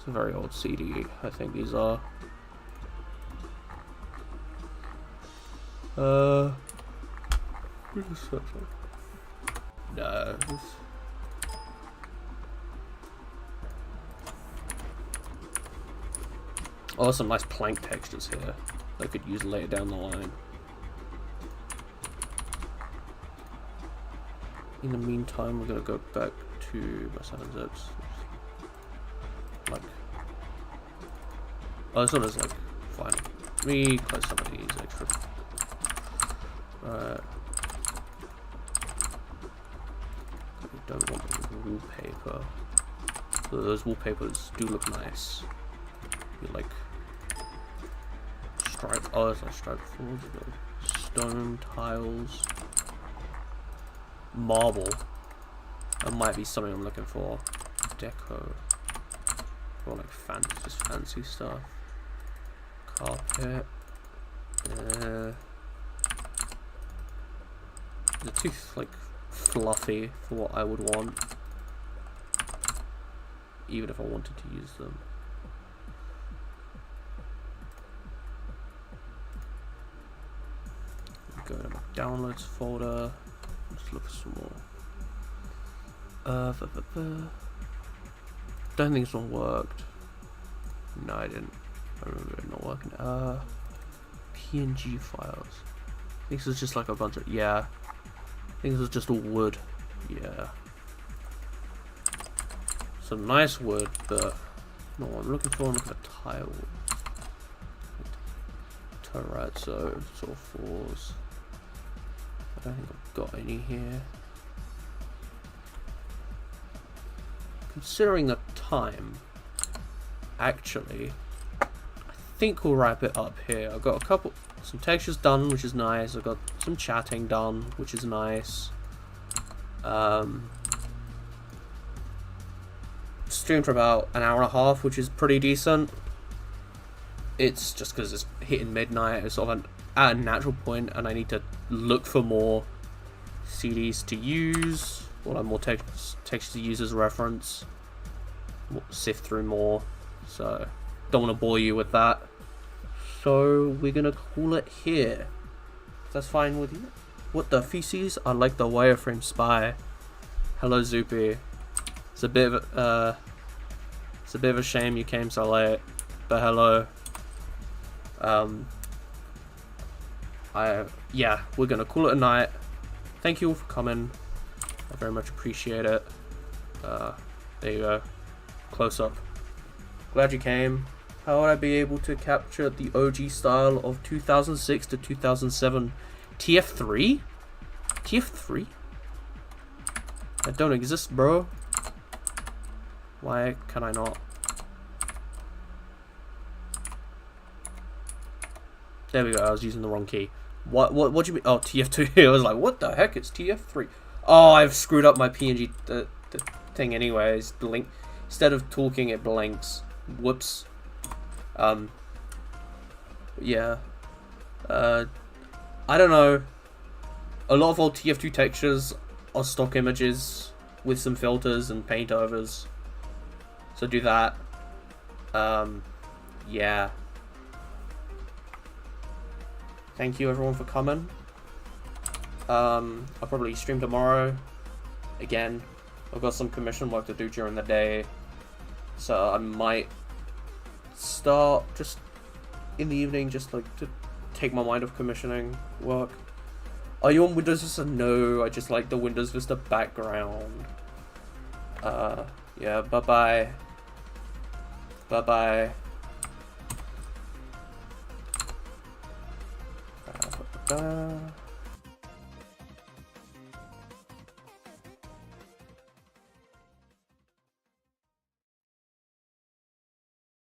very old CD. I think these are. No. Oh, some nice plank textures here. I could use later down the line. In the meantime, we're gonna go back to my 7-zips. Like, oh, this one is like fine. Let me close some of these extra. Right. don't want the wallpaper. So those wallpapers do look nice. You like stripe. Oh, there's like stripe floors. Stone tiles, marble. That might be something I'm looking for. Deco. Or like just fancy stuff. Carpet. They're too like fluffy for what I would want, even if I wanted to use them. Go to my downloads folder. Let's look for some more. Don't think this one worked. No, I didn't. I remember it not working. PNG files. I think this is just like a bunch of, yeah. I think this is just all wood. Yeah. Some nice wood, but not what I'm looking for. I'm looking for tile. Terrazzo, sort of floors. I don't think I've got any here. Considering the time, actually, I think we'll wrap it up here. I've got some textures done, which is nice. I've got some chatting done, which is nice. Streamed for about an hour and a half, which is pretty decent. It's just because it's hitting midnight. It's sort of at a natural point, and I need to look for more CDs to use, or like more textures to use as reference. Sift through more, so don't want to bore you with that. So we're gonna call it here. That's fine with you. What the feces? I like the wireframe spy. Hello, Zoopy. It's a bit of a shame you came so late, but hello. Yeah, we're gonna call it a night. Thank you all for coming. I very much appreciate it. There you go. Close up. Glad you came. How would I be able to capture the OG style of 2006 to 2007? TF3? TF3? That don't exist, bro. Why can I not? There we go, I was using the wrong key. What do you mean? Oh, TF2. I was like, what the heck? It's TF3. Oh, I've screwed up my PNG the thing anyways. Blink. Instead of talking, it blinks. Whoops. Yeah. I don't know. A lot of old TF2 textures are stock images with some filters and paint overs. So do that. Yeah. Thank you everyone for coming. I'll probably stream tomorrow. Again, I've got some commission work to do during the day. So I might start just in the evening, just like to take my mind off commissioning work. Are you on Windows Vista? No, I just like the Windows Vista background. Yeah, bye-bye. Bye-bye.